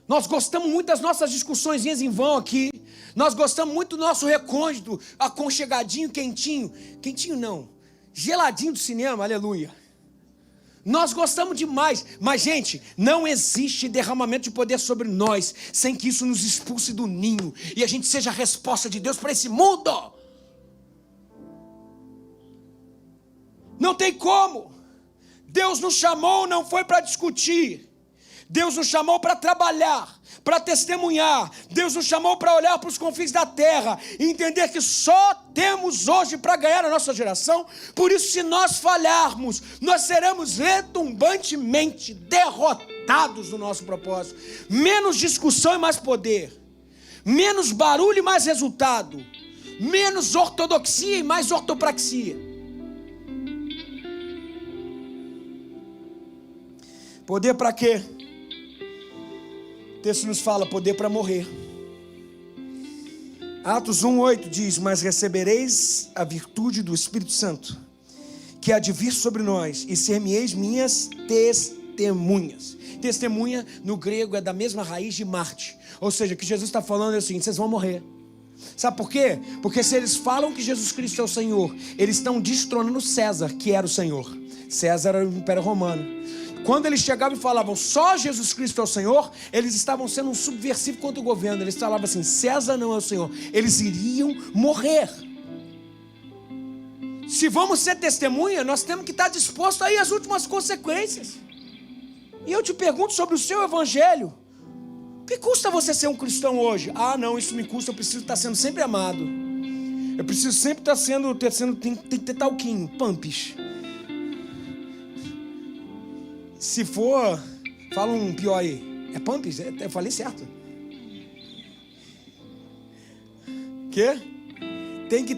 Nós gostamos muito das nossas discussõezinhas em vão aqui, nós gostamos muito do nosso recôndito, aconchegadinho, quentinho não, geladinho do cinema, aleluia. Nós gostamos demais, mas gente, não existe derramamento de poder sobre nós, sem que isso nos expulse do ninho, e a gente seja a resposta de Deus para esse mundo. Não tem como. Deus nos chamou, não foi para discutir. Deus nos chamou para trabalhar, para testemunhar. Deus nos chamou para olhar para os confins da terra e entender que só temos hoje para ganhar a nossa geração. Por isso, se nós falharmos, nós seremos retumbantemente derrotados no nosso propósito. Menos discussão e mais poder. Menos barulho e mais resultado. Menos ortodoxia e mais ortopraxia. Poder para quê? O texto nos fala, poder para morrer. Atos 1:8 diz, mas recebereis a virtude do Espírito Santo, que há de vir sobre nós, e ser-me-eis minhas testemunhas. Testemunha no grego é da mesma raiz de Marte. Ou seja, o que Jesus está falando é o seguinte, vocês vão morrer. Sabe por quê? Porque se eles falam que Jesus Cristo é o Senhor, eles estão destronando César, que era o Senhor. César era o Império Romano. Quando eles chegavam e falavam só Jesus Cristo é o Senhor, eles estavam sendo um subversivo contra o governo. Eles falavam assim, César não é o Senhor. Eles iriam morrer. Se vamos ser testemunha, nós temos que estar dispostos a ir às últimas consequências. E eu te pergunto sobre o seu evangelho. O que custa você ser um cristão hoje? Ah, não, isso me custa, eu preciso estar sendo sempre amado. Eu preciso sempre estar sendo tem que ter talquinho, pumps. Se for, fala um pior aí. É pumps? Eu falei certo. Quê? Tem que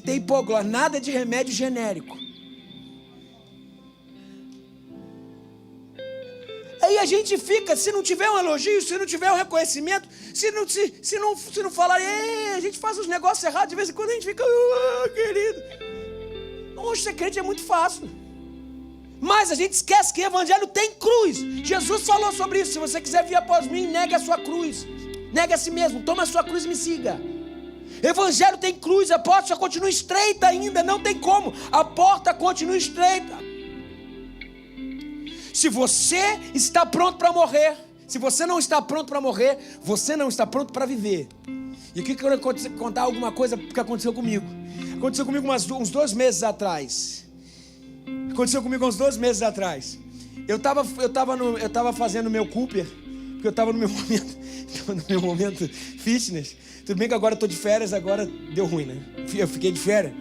ter hipoglós, nada de remédio genérico. Aí a gente fica, se não tiver um elogio, se não tiver um reconhecimento, se não falar, a gente faz os negócios errados, de vez em quando a gente fica, querido. Hoje ser crente é muito fácil. Mas a gente esquece que o evangelho tem cruz. Jesus falou sobre isso. Se você quiser vir após mim, negue a sua cruz. Negue a si mesmo, toma a sua cruz e me siga. Evangelho tem cruz, a porta só continua estreita ainda. Não tem como, a porta continua estreita. Se você está pronto para morrer, se você não está pronto para morrer, você não está pronto para viver. E aqui eu quero contar alguma coisa que aconteceu comigo. Aconteceu comigo uns 2 meses atrás. Eu estava fazendo meu Cooper, porque eu estava no meu momento fitness. Tudo bem que agora eu estou de férias, agora deu ruim, né? Eu fiquei de férias.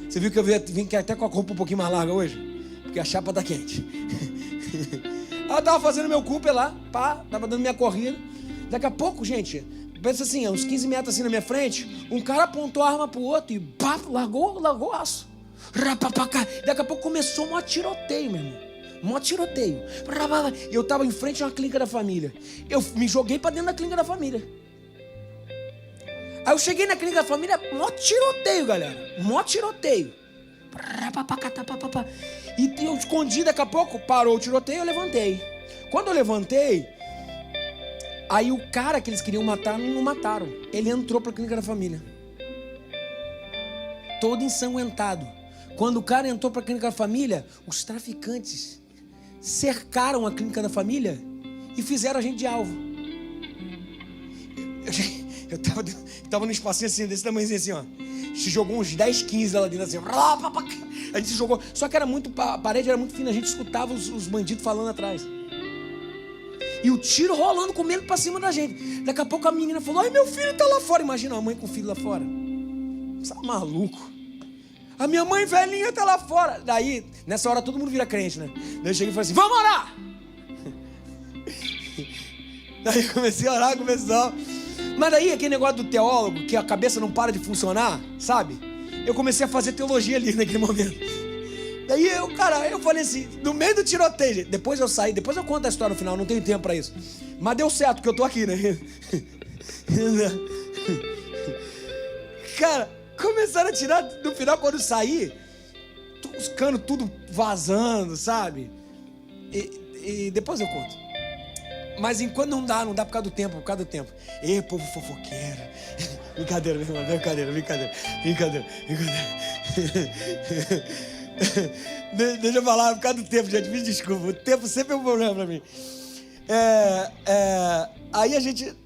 Você viu que eu vim até com a roupa um pouquinho mais larga hoje? Porque a chapa tá quente. Eu estava fazendo meu Cooper lá, estava dando minha corrida. Daqui a pouco, gente, pensa assim, uns 15 metros assim na minha frente, um cara apontou a arma pro outro e largou o aço. Daqui a pouco começou um tiroteio, meu irmão. Um tiroteio. Eu estava em frente a uma clínica da família. Eu me joguei para dentro da clínica da família. Aí eu cheguei na clínica da família, mó tiroteio, galera. Mó tiroteio. E eu escondi, daqui a pouco parou o tiroteio, eu levantei. Quando eu levantei, aí o cara que eles queriam matar, não mataram. Ele entrou pra clínica da família, todo ensanguentado. Quando o cara entrou pra clínica da família, os traficantes cercaram a clínica da família e fizeram a gente de alvo. Eu tava num espacinho assim, desse tamanhozinho assim, ó. Se jogou uns 10, 15 lá dentro assim. A gente se jogou. Só que a parede era muito fina, a gente escutava os bandidos falando atrás. E o tiro rolando, comendo pra cima da gente. Daqui a pouco a menina falou: ai, meu filho tá lá fora. Imagina a mãe com o filho lá fora. Você tá maluco? A minha mãe velhinha tá lá fora. Daí, nessa hora todo mundo vira crente, né? Daí eu cheguei e falei assim: vamos orar! Daí eu comecei a orar, começou. Mas daí aquele negócio do teólogo, que a cabeça não para de funcionar, sabe? Eu comecei a fazer teologia ali naquele momento. Daí eu falei assim, no meio do tiroteio, depois eu saí, depois eu conto a história no final, não tenho tempo pra isso. Mas deu certo, porque eu tô aqui, né? Cara, começaram a tirar, no final quando eu saí, os canos tudo vazando, sabe? E depois eu conto. Mas enquanto não dá por causa do tempo, Ei, povo fofoqueiro. Brincadeira, meu irmão, brincadeira. Deixa eu falar, por causa do tempo, gente, me desculpa. O tempo sempre é um problema pra mim.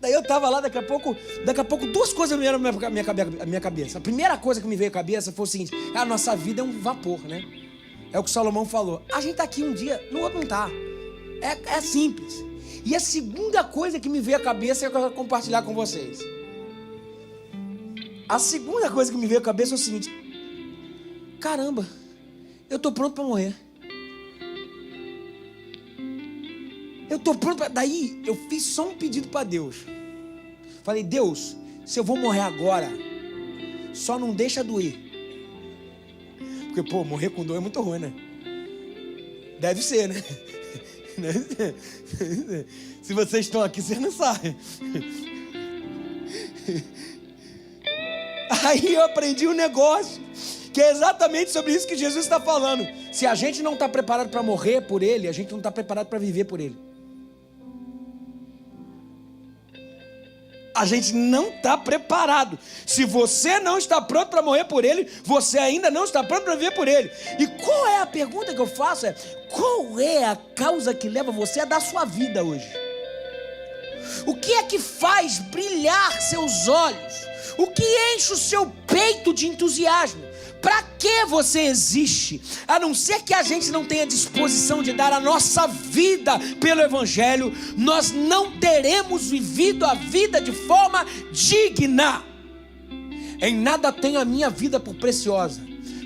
Daí eu tava lá, daqui a pouco duas coisas me vieram na minha cabeça. A primeira coisa que me veio à cabeça foi o seguinte: a nossa vida é um vapor, né? É o que Salomão falou. A gente tá aqui um dia, no outro não tá. É simples. E a segunda coisa que me veio à cabeça é que eu quero compartilhar com vocês. A segunda coisa que me veio à cabeça é o seguinte: caramba, eu tô pronto para morrer. Eu tô pronto para... Daí eu fiz só um pedido para Deus. Falei: Deus, se eu vou morrer agora, só não deixa doer. Porque, morrer com dor é muito ruim, né? Deve ser, né? Se vocês estão aqui, vocês não sabem. Aí eu aprendi um negócio que é exatamente sobre isso que Jesus está falando. Se a gente não está preparado para morrer por Ele, a gente não está preparado para viver por Ele. A gente não está preparado. Se você não está pronto para morrer por Ele, você ainda não está pronto para viver por Ele. E qual é a pergunta que eu faço? Qual é a causa que leva você a dar sua vida hoje? O que é que faz brilhar seus olhos? O que enche o seu peito de entusiasmo? Para que você existe? A não ser que a gente não tenha disposição de dar a nossa vida pelo Evangelho, nós não teremos vivido a vida de forma digna. Em nada tenho a minha vida por preciosa,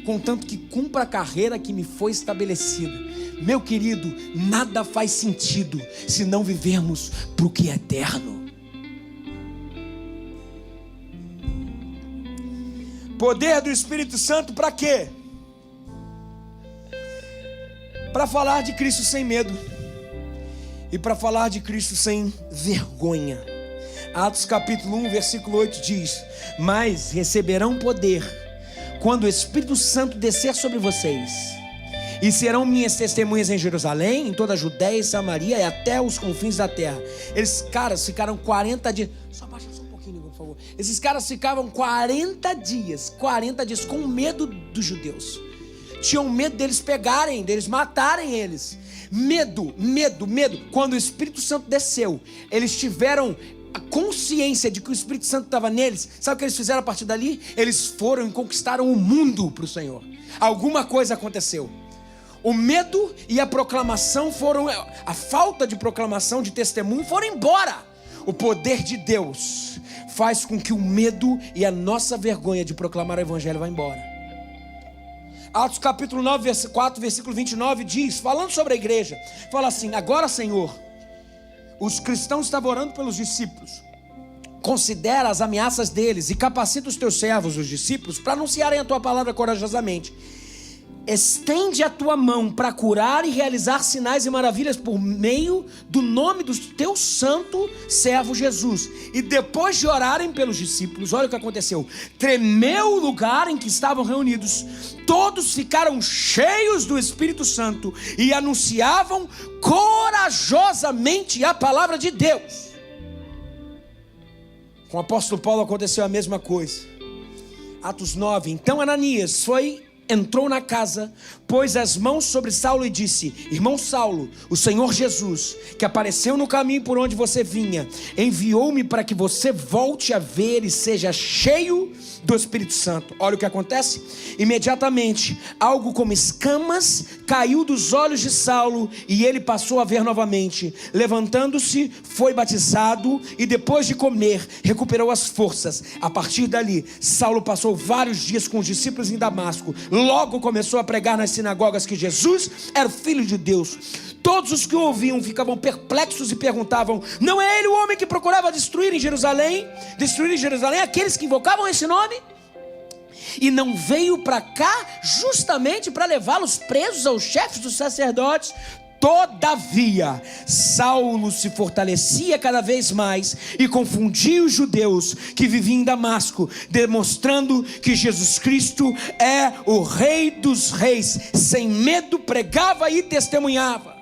contanto que cumpra a carreira que me foi estabelecida. Meu querido, nada faz sentido se não vivermos para o que é eterno. Poder do Espírito Santo para quê? Para falar de Cristo sem medo e para falar de Cristo sem vergonha. Atos capítulo 1, versículo 8 diz: mas receberão poder quando o Espírito Santo descer sobre vocês, e serão minhas testemunhas em Jerusalém, em toda a Judéia e Samaria e até os confins da terra. Esses caras ficaram 40 dias. Só baixa só um pouquinho, por favor. Esses caras ficavam 40 dias com medo dos judeus. Tinham medo deles pegarem, deles matarem eles. Medo. Quando o Espírito Santo desceu, eles tiveram a consciência de que o Espírito Santo estava neles. Sabe o que eles fizeram a partir dali? Eles foram e conquistaram o mundo para o Senhor. Alguma coisa aconteceu. O medo e a proclamação foram... A falta de proclamação, de testemunho, foram embora. O poder de Deus faz com que o medo e a nossa vergonha de proclamar o Evangelho vá embora. Atos capítulo 9, 4, versículo 29 diz, falando sobre a igreja, fala assim: agora, Senhor, os cristãos estavam orando pelos discípulos. Considera as ameaças deles e capacita os teus servos, os discípulos, para anunciarem a tua palavra corajosamente. estende a tua mão para curar e realizar sinais e maravilhas por meio do nome do teu santo servo Jesus. E depois de orarem pelos discípulos, olha o que aconteceu: tremeu o lugar em que estavam reunidos, todos ficaram cheios do Espírito Santo e anunciavam corajosamente a palavra de Deus. Com o apóstolo Paulo aconteceu a mesma coisa. Atos 9, então Ananias entrou na casa, pôs as mãos sobre Saulo e disse: irmão Saulo, o Senhor Jesus, que apareceu no caminho por onde você vinha, enviou-me para que você volte a ver e seja cheio do Espírito Santo. Olha o que acontece: imediatamente algo como escamas caiu dos olhos de Saulo e ele passou a ver novamente. Levantando-se, foi batizado e depois de comer recuperou as forças. A partir dali, Saulo passou vários dias com os discípulos em Damasco. Logo começou a pregar nas sinagogas que Jesus era o Filho de Deus. Todos os que o ouviam ficavam perplexos e perguntavam: não é ele o homem que procurava destruir em Jerusalém aqueles que invocavam esse nome? E não veio para cá justamente para levá-los presos aos chefes dos sacerdotes? Todavia, Saulo se fortalecia cada vez mais e confundia os judeus que viviam em Damasco, demonstrando que Jesus Cristo é o Rei dos Reis. Sem medo pregava e testemunhava.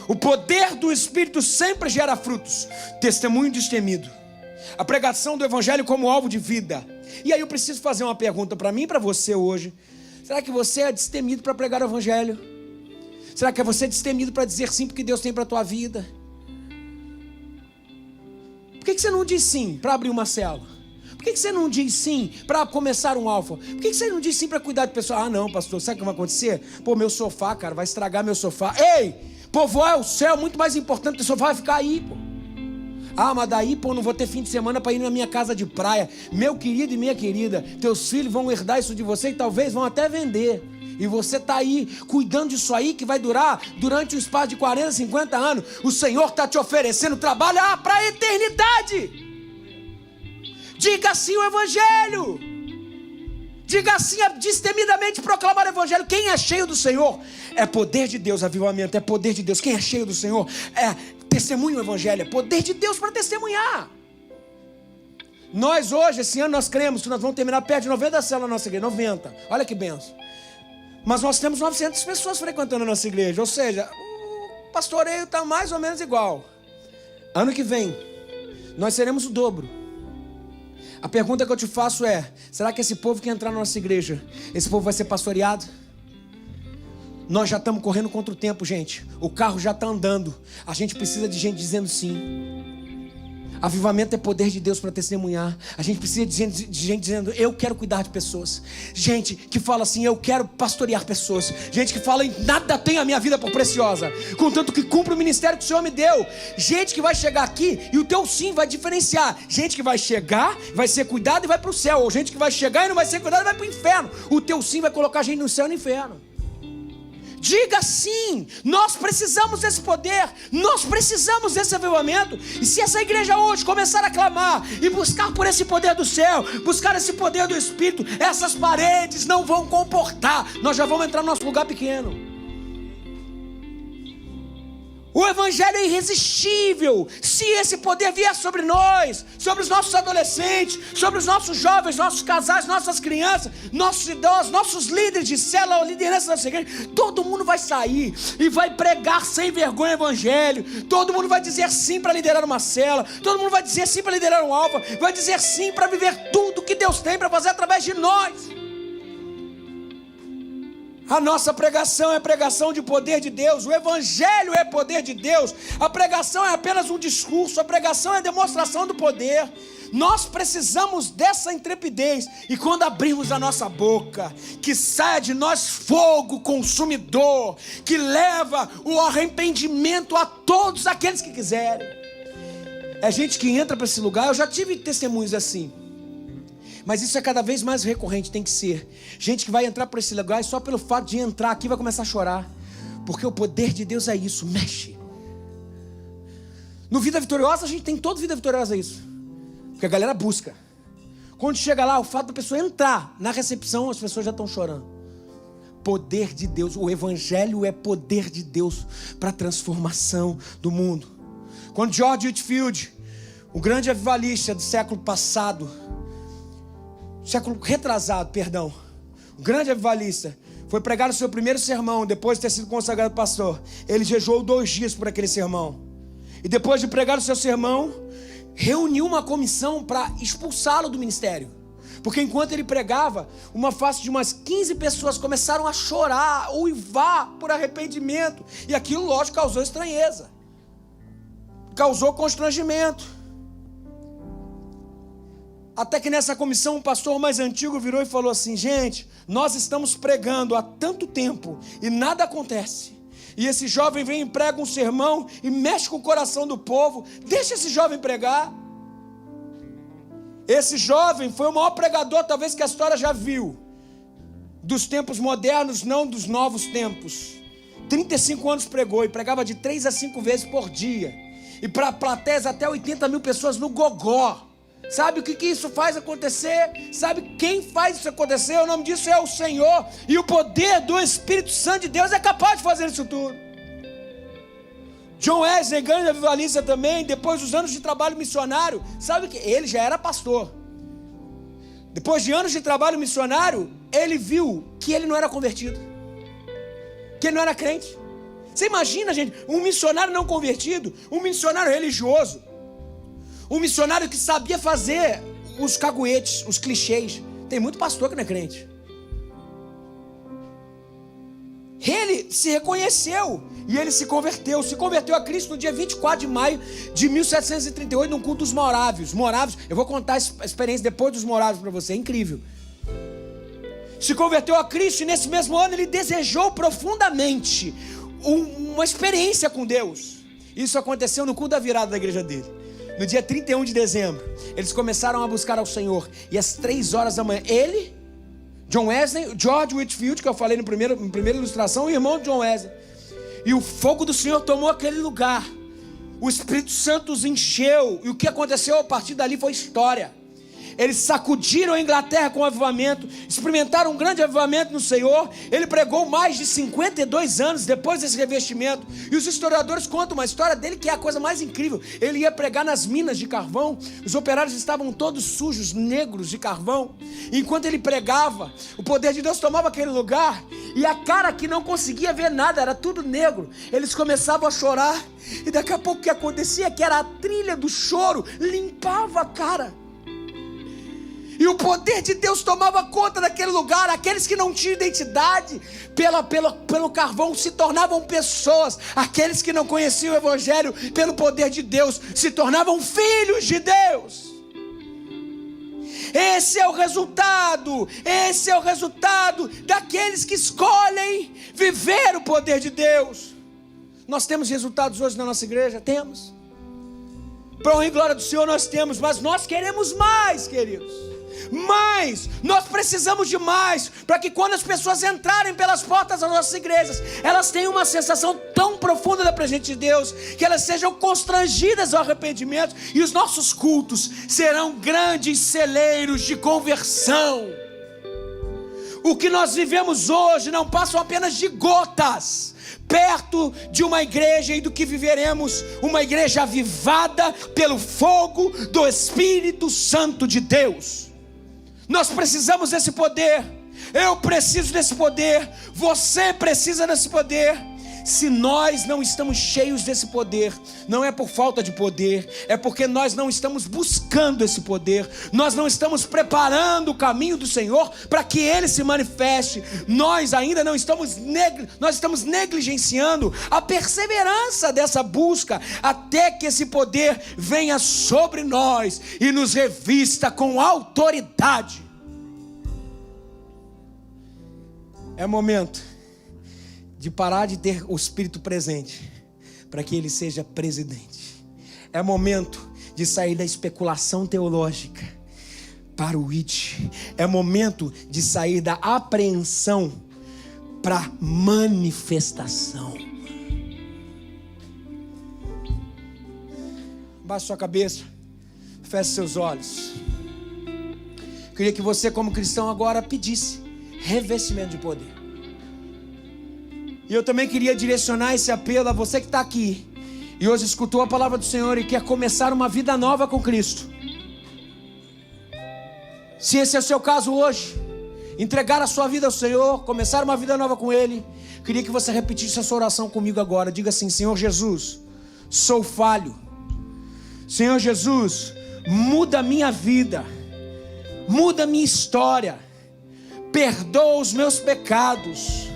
O poder do Espírito sempre gera frutos. Testemunho destemido. A pregação do Evangelho como alvo de vida. E aí eu preciso fazer uma pergunta para mim e para você hoje. Será que você é destemido para pregar o Evangelho? Será que você é destemido para dizer sim porque Deus tem para a tua vida? Por que você não diz sim para abrir uma célula? Por que você não diz sim para começar um alfa? Por que você não diz sim para cuidar de pessoas? Ah não, pastor, sabe o que vai acontecer? Pô, meu sofá, cara, vai estragar meu sofá. Ei, povoar o céu é muito mais importante, o sofá vai ficar aí, pô. Ah, mas daí, pô, não vou ter fim de semana para ir na minha casa de praia. Meu querido e minha querida, teus filhos vão herdar isso de você e talvez vão até vender. E você está aí, cuidando disso aí, que vai durar durante um espaço de 40, 50 anos. O Senhor está te oferecendo trabalho para a eternidade. Diga sim o Evangelho. Diga sim a destemidamente proclamar o Evangelho. Quem é cheio do Senhor é poder de Deus, avivamento, é poder de Deus. Quem é cheio do Senhor é testemunho o Evangelho, é poder de Deus para testemunhar. Nós hoje, esse ano, nós cremos que nós vamos terminar perto de 90 células na nossa igreja, 90. Olha que benção. Mas nós temos 900 pessoas frequentando a nossa igreja, ou seja, o pastoreio está mais ou menos igual. Ano que vem, nós seremos o dobro. A pergunta que eu te faço é: será que esse povo que entrar na nossa igreja, esse povo vai ser pastoreado? Nós já estamos correndo contra o tempo, gente. O carro já está andando. A gente precisa de gente dizendo sim. Avivamento é poder de Deus para testemunhar. A gente precisa de gente dizendo: eu quero cuidar de pessoas. Gente que fala assim: eu quero pastorear pessoas. Gente que fala: nada tem a minha vida por preciosa, contanto que cumpra o ministério que o Senhor me deu. Gente que vai chegar aqui e o teu sim vai diferenciar. Gente que vai chegar, vai ser cuidado e vai para o céu. Ou gente que vai chegar e não vai ser cuidado e vai para o inferno. O teu sim vai colocar a gente no céu e no inferno. Diga sim, nós precisamos desse poder, nós precisamos desse avivamento. E se essa igreja hoje começar a clamar e buscar por esse poder do céu, buscar esse poder do Espírito, essas paredes não vão comportar. Nós já vamos entrar no nosso lugar pequeno. O Evangelho é irresistível. Se esse poder vier sobre nós, sobre os nossos adolescentes, sobre os nossos jovens, nossos casais, nossas crianças, nossos idosos, nossos líderes de célula, liderança da igreja, todo mundo vai sair e vai pregar sem vergonha o Evangelho. Todo mundo vai dizer sim para liderar uma célula. Todo mundo vai dizer sim para liderar um alfa. Vai dizer sim para viver tudo que Deus tem para fazer através de nós. A nossa pregação é pregação de poder de Deus. O Evangelho é poder de Deus. A pregação é apenas um discurso. A pregação é demonstração do poder. Nós precisamos dessa intrepidez. E quando abrimos a nossa boca, que saia de nós fogo consumidor, que leva o arrependimento a todos aqueles que quiserem. É gente que entra para esse lugar. Eu já tive testemunhos assim. Mas isso é cada vez mais recorrente, tem que ser. Gente que vai entrar por esse lugar e só pelo fato de entrar aqui vai começar a chorar. Porque o poder de Deus é isso, mexe. No Vida Vitoriosa, a gente tem todo Vida Vitoriosa isso. Porque a galera busca. Quando chega lá, o fato da pessoa entrar na recepção, as pessoas já estão chorando. poder de Deus. O evangelho é poder de Deus para a transformação do mundo. Quando George Whitefield, o grande avivalista do século retrasado, o grande avivalista, foi pregar o seu primeiro sermão, depois de ter sido consagrado pastor, ele jejuou 2 dias por aquele sermão. E depois de pregar o seu sermão, reuniu uma comissão para expulsá-lo do ministério. Porque enquanto ele pregava, uma face de umas 15 pessoas começaram a chorar, uivar por arrependimento. E aquilo, lógico, causou estranheza, causou constrangimento. Até que nessa comissão, um pastor mais antigo virou e falou assim: gente, nós estamos pregando há tanto tempo e nada acontece. E esse jovem vem e prega um sermão e mexe com o coração do povo. Deixa esse jovem pregar. Esse jovem foi o maior pregador talvez que a história já viu, dos tempos modernos, não dos novos tempos. 35 anos pregou e pregava de 3 a 5 vezes por dia. E para plateias até 80 mil pessoas no gogó. Sabe o que isso faz acontecer? Sabe quem faz isso acontecer? O nome disso é o Senhor. E o poder do Espírito Santo de Deus é capaz de fazer isso tudo. John Wesley, grande avivalista também, depois dos anos de trabalho missionário, sabe que ele já era pastor. Depois de anos de trabalho missionário, ele viu que ele não era convertido, que ele não era crente. Você imagina, gente, um missionário não convertido, um missionário religioso, um missionário que sabia fazer os caguetes, os clichês. Tem muito pastor que não é crente. Ele se reconheceu e ele se converteu a Cristo no dia 24 de maio de 1738, num culto dos morávios. Eu vou contar a experiência depois dos morávios para você, é incrível. Se converteu a Cristo e nesse mesmo ano ele desejou profundamente uma experiência com Deus. Isso aconteceu no culto da virada da igreja dele. No dia 31 de dezembro, eles começaram a buscar ao Senhor. E às 3 horas da manhã, ele, John Wesley, George Whitefield, que eu falei na primeira ilustração, o irmão de John Wesley. E o fogo do Senhor tomou aquele lugar. O Espírito Santo os encheu. E o que aconteceu a partir dali foi história. Eles sacudiram a Inglaterra com o avivamento, experimentaram um grande avivamento no Senhor. Ele pregou mais de 52 anos depois desse revestimento. E os historiadores contam uma história dele que é a coisa mais incrível. Ele ia pregar nas minas de carvão. Os operários estavam todos sujos, negros de carvão. E enquanto ele pregava, o poder de Deus tomava aquele lugar. E a cara que não conseguia ver nada, era tudo negro. Eles começavam a chorar. E daqui a pouco o que acontecia, que era a trilha do choro, limpava a cara. E o poder de Deus tomava conta daquele lugar. Aqueles que não tinham identidade pelo carvão se tornavam pessoas. Aqueles que não conheciam o Evangelho pelo poder de Deus se tornavam filhos de Deus. Esse é o resultado daqueles que escolhem viver o poder de Deus. Nós temos resultados hoje na nossa igreja? Temos. Para honra e glória do Senhor nós temos, mas nós queremos mais, queridos. Mas nós precisamos de mais, para que quando as pessoas entrarem pelas portas das nossas igrejas, elas tenham uma sensação tão profunda da presença de Deus, que elas sejam constrangidas ao arrependimento, e os nossos cultos serão grandes celeiros de conversão. O que nós vivemos hoje não passam apenas de gotas perto de uma igreja, e do que viveremos uma igreja avivada pelo fogo do Espírito Santo de Deus. Nós precisamos desse poder. Eu preciso desse poder. Você precisa desse poder. Se nós não estamos cheios desse poder, não é por falta de poder, é porque nós não estamos buscando esse poder. Nós não estamos preparando o caminho do Senhor para que Ele se manifeste. Nós ainda não estamos nós estamos negligenciando a perseverança dessa busca, até que esse poder venha sobre nós e nos revista com autoridade. É momento de parar de ter o Espírito presente para que Ele seja presidente. É momento de sair da especulação teológica para o id. É momento de sair da apreensão para manifestação. Baixe sua cabeça, feche seus olhos. Queria que você, como cristão, agora pedisse revestimento de poder. E eu também queria direcionar esse apelo a você que está aqui e hoje escutou a palavra do Senhor e quer começar uma vida nova com Cristo. Se esse é o seu caso hoje, entregar a sua vida ao Senhor, começar uma vida nova com Ele, queria que você repetisse essa oração comigo agora. Diga assim: Senhor Jesus, sou falho. Senhor Jesus, muda a minha vida, muda a minha história, perdoa os meus pecados,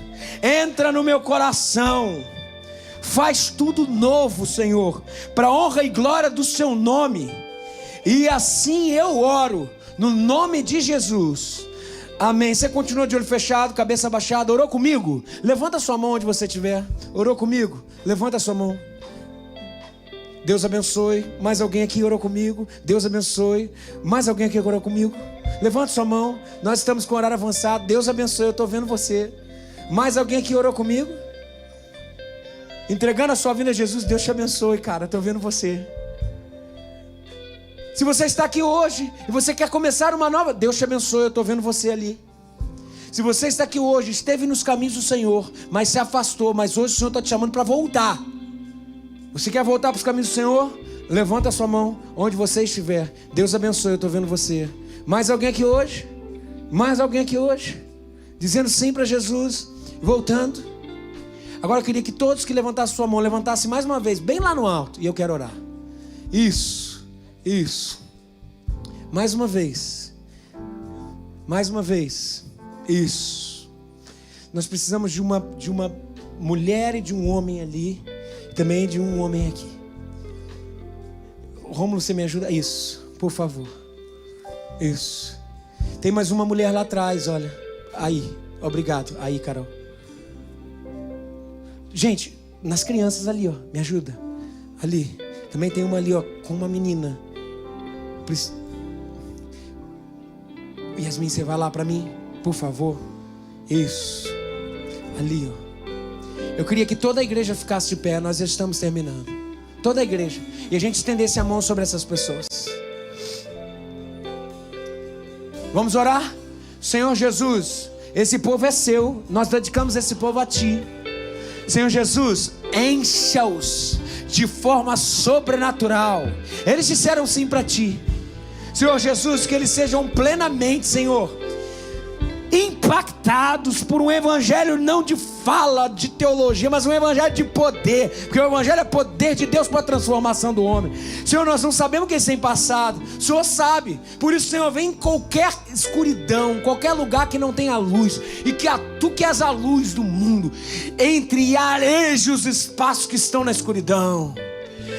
entra no meu coração, faz tudo novo, Senhor, para a honra e glória do seu nome. E assim eu oro, no nome de Jesus, amém. Você continua de olho fechado, cabeça baixada, orou comigo? Levanta sua mão onde você estiver. Orou comigo? Levanta sua mão. Deus abençoe. Mais alguém aqui orou comigo? Deus abençoe. Mais alguém aqui orou comigo? Levanta sua mão. Nós estamos com o horário avançado. Deus abençoe, eu estou vendo você. Mais alguém aqui orou comigo? Entregando a sua vida a Jesus. Deus te abençoe, cara, estou vendo você. Se você está aqui hoje e você quer começar uma nova, Deus te abençoe, eu estou vendo você ali. Se você está aqui hoje, esteve nos caminhos do Senhor, mas se afastou, mas hoje o Senhor está te chamando para voltar. Você quer voltar para os caminhos do Senhor? Levanta a sua mão onde você estiver. Deus abençoe, eu estou vendo você. Mais alguém aqui hoje? Mais alguém aqui hoje? Dizendo sim para Jesus, voltando. Agora eu queria que todos que levantassem sua mão, levantassem mais uma vez, bem lá no alto. E eu quero orar. Isso. Mais uma vez. Isso. Nós precisamos de uma mulher e de um homem ali. Também de um homem aqui. Rômulo, você me ajuda? Isso, por favor. Isso. Tem mais uma mulher lá atrás, olha. Aí, obrigado. Aí, Carol. Gente, nas crianças ali, ó. Me ajuda. Ali. Também tem uma ali, ó, com uma menina. Yasmin, você vai lá pra mim, por favor. Isso. Ali, ó. Eu queria que toda a igreja ficasse de pé. Nós já estamos terminando. Toda a igreja. E a gente estendesse a mão sobre essas pessoas. Vamos orar? Senhor Jesus, esse povo é seu. Nós dedicamos esse povo a Ti. Senhor Jesus, encha-os de forma sobrenatural. Eles disseram sim para Ti. Senhor Jesus, que eles sejam plenamente, Senhor, impactados por um evangelho não de fala, de teologia, mas um evangelho de poder, porque o evangelho é poder de Deus para a transformação do homem. Senhor, nós não sabemos o que eles têm passado, o Senhor sabe. Por isso, Senhor, vem em qualquer escuridão, qualquer lugar que não tenha luz, e que Tu que és a luz do mundo, entre e areje os espaços que estão na escuridão.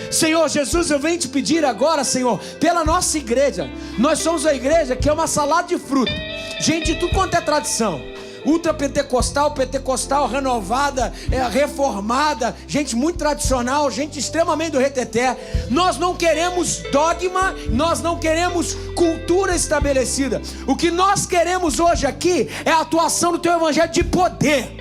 Senhor Jesus, eu venho te pedir agora, Senhor, pela nossa igreja. Nós somos a igreja que é uma salada de fruta, gente de tudo quanto é tradição, ultrapentecostal, pentecostal, renovada, reformada, gente muito tradicional, gente extremamente do reteté. Nós não queremos dogma, nós não queremos cultura estabelecida. O que nós queremos hoje aqui é a atuação do Teu evangelho de poder.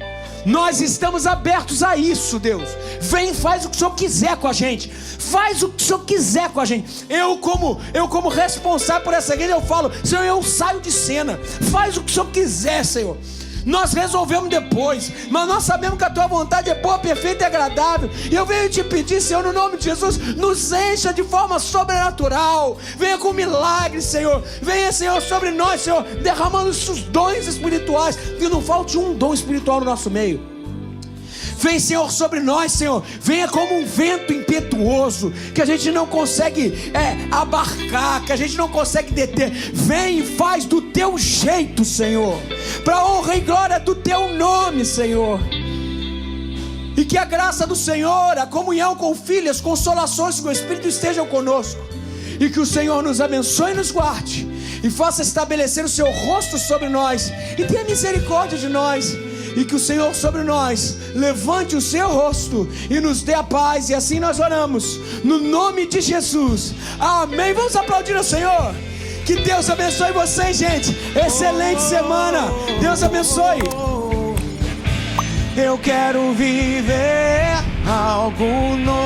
Nós estamos abertos a isso, Deus. Vem, faz o que o Senhor quiser com a gente. Faz o que o Senhor quiser com a gente. Eu como responsável por essa igreja, eu falo: Senhor, eu saio de cena. Faz o que o Senhor quiser, Senhor. Nós resolvemos depois, mas nós sabemos que a Tua vontade é boa, perfeita e agradável. E eu venho te pedir, Senhor, no nome de Jesus, nos encha de forma sobrenatural. Venha com milagres, Senhor. Venha, Senhor, sobre nós, Senhor, derramando os dons espirituais. Que não falte um dom espiritual no nosso meio. Vem, Senhor, sobre nós, Senhor. Venha como um vento impetuoso, que a gente não consegue abarcar, que a gente não consegue deter. Vem e faz do Teu jeito, Senhor, para a honra e glória do Teu nome, Senhor. E que a graça do Senhor, a comunhão com o Filho, as consolações com o Espírito estejam conosco. E que o Senhor nos abençoe e nos guarde, e faça estabelecer o Seu rosto sobre nós, e tenha misericórdia de nós. E que o Senhor sobre nós levante o Seu rosto e nos dê a paz. E assim nós oramos, no nome de Jesus, amém. Vamos aplaudir ao Senhor. Que Deus abençoe vocês, gente. Excelente semana. Deus abençoe. Eu quero viver algo novo.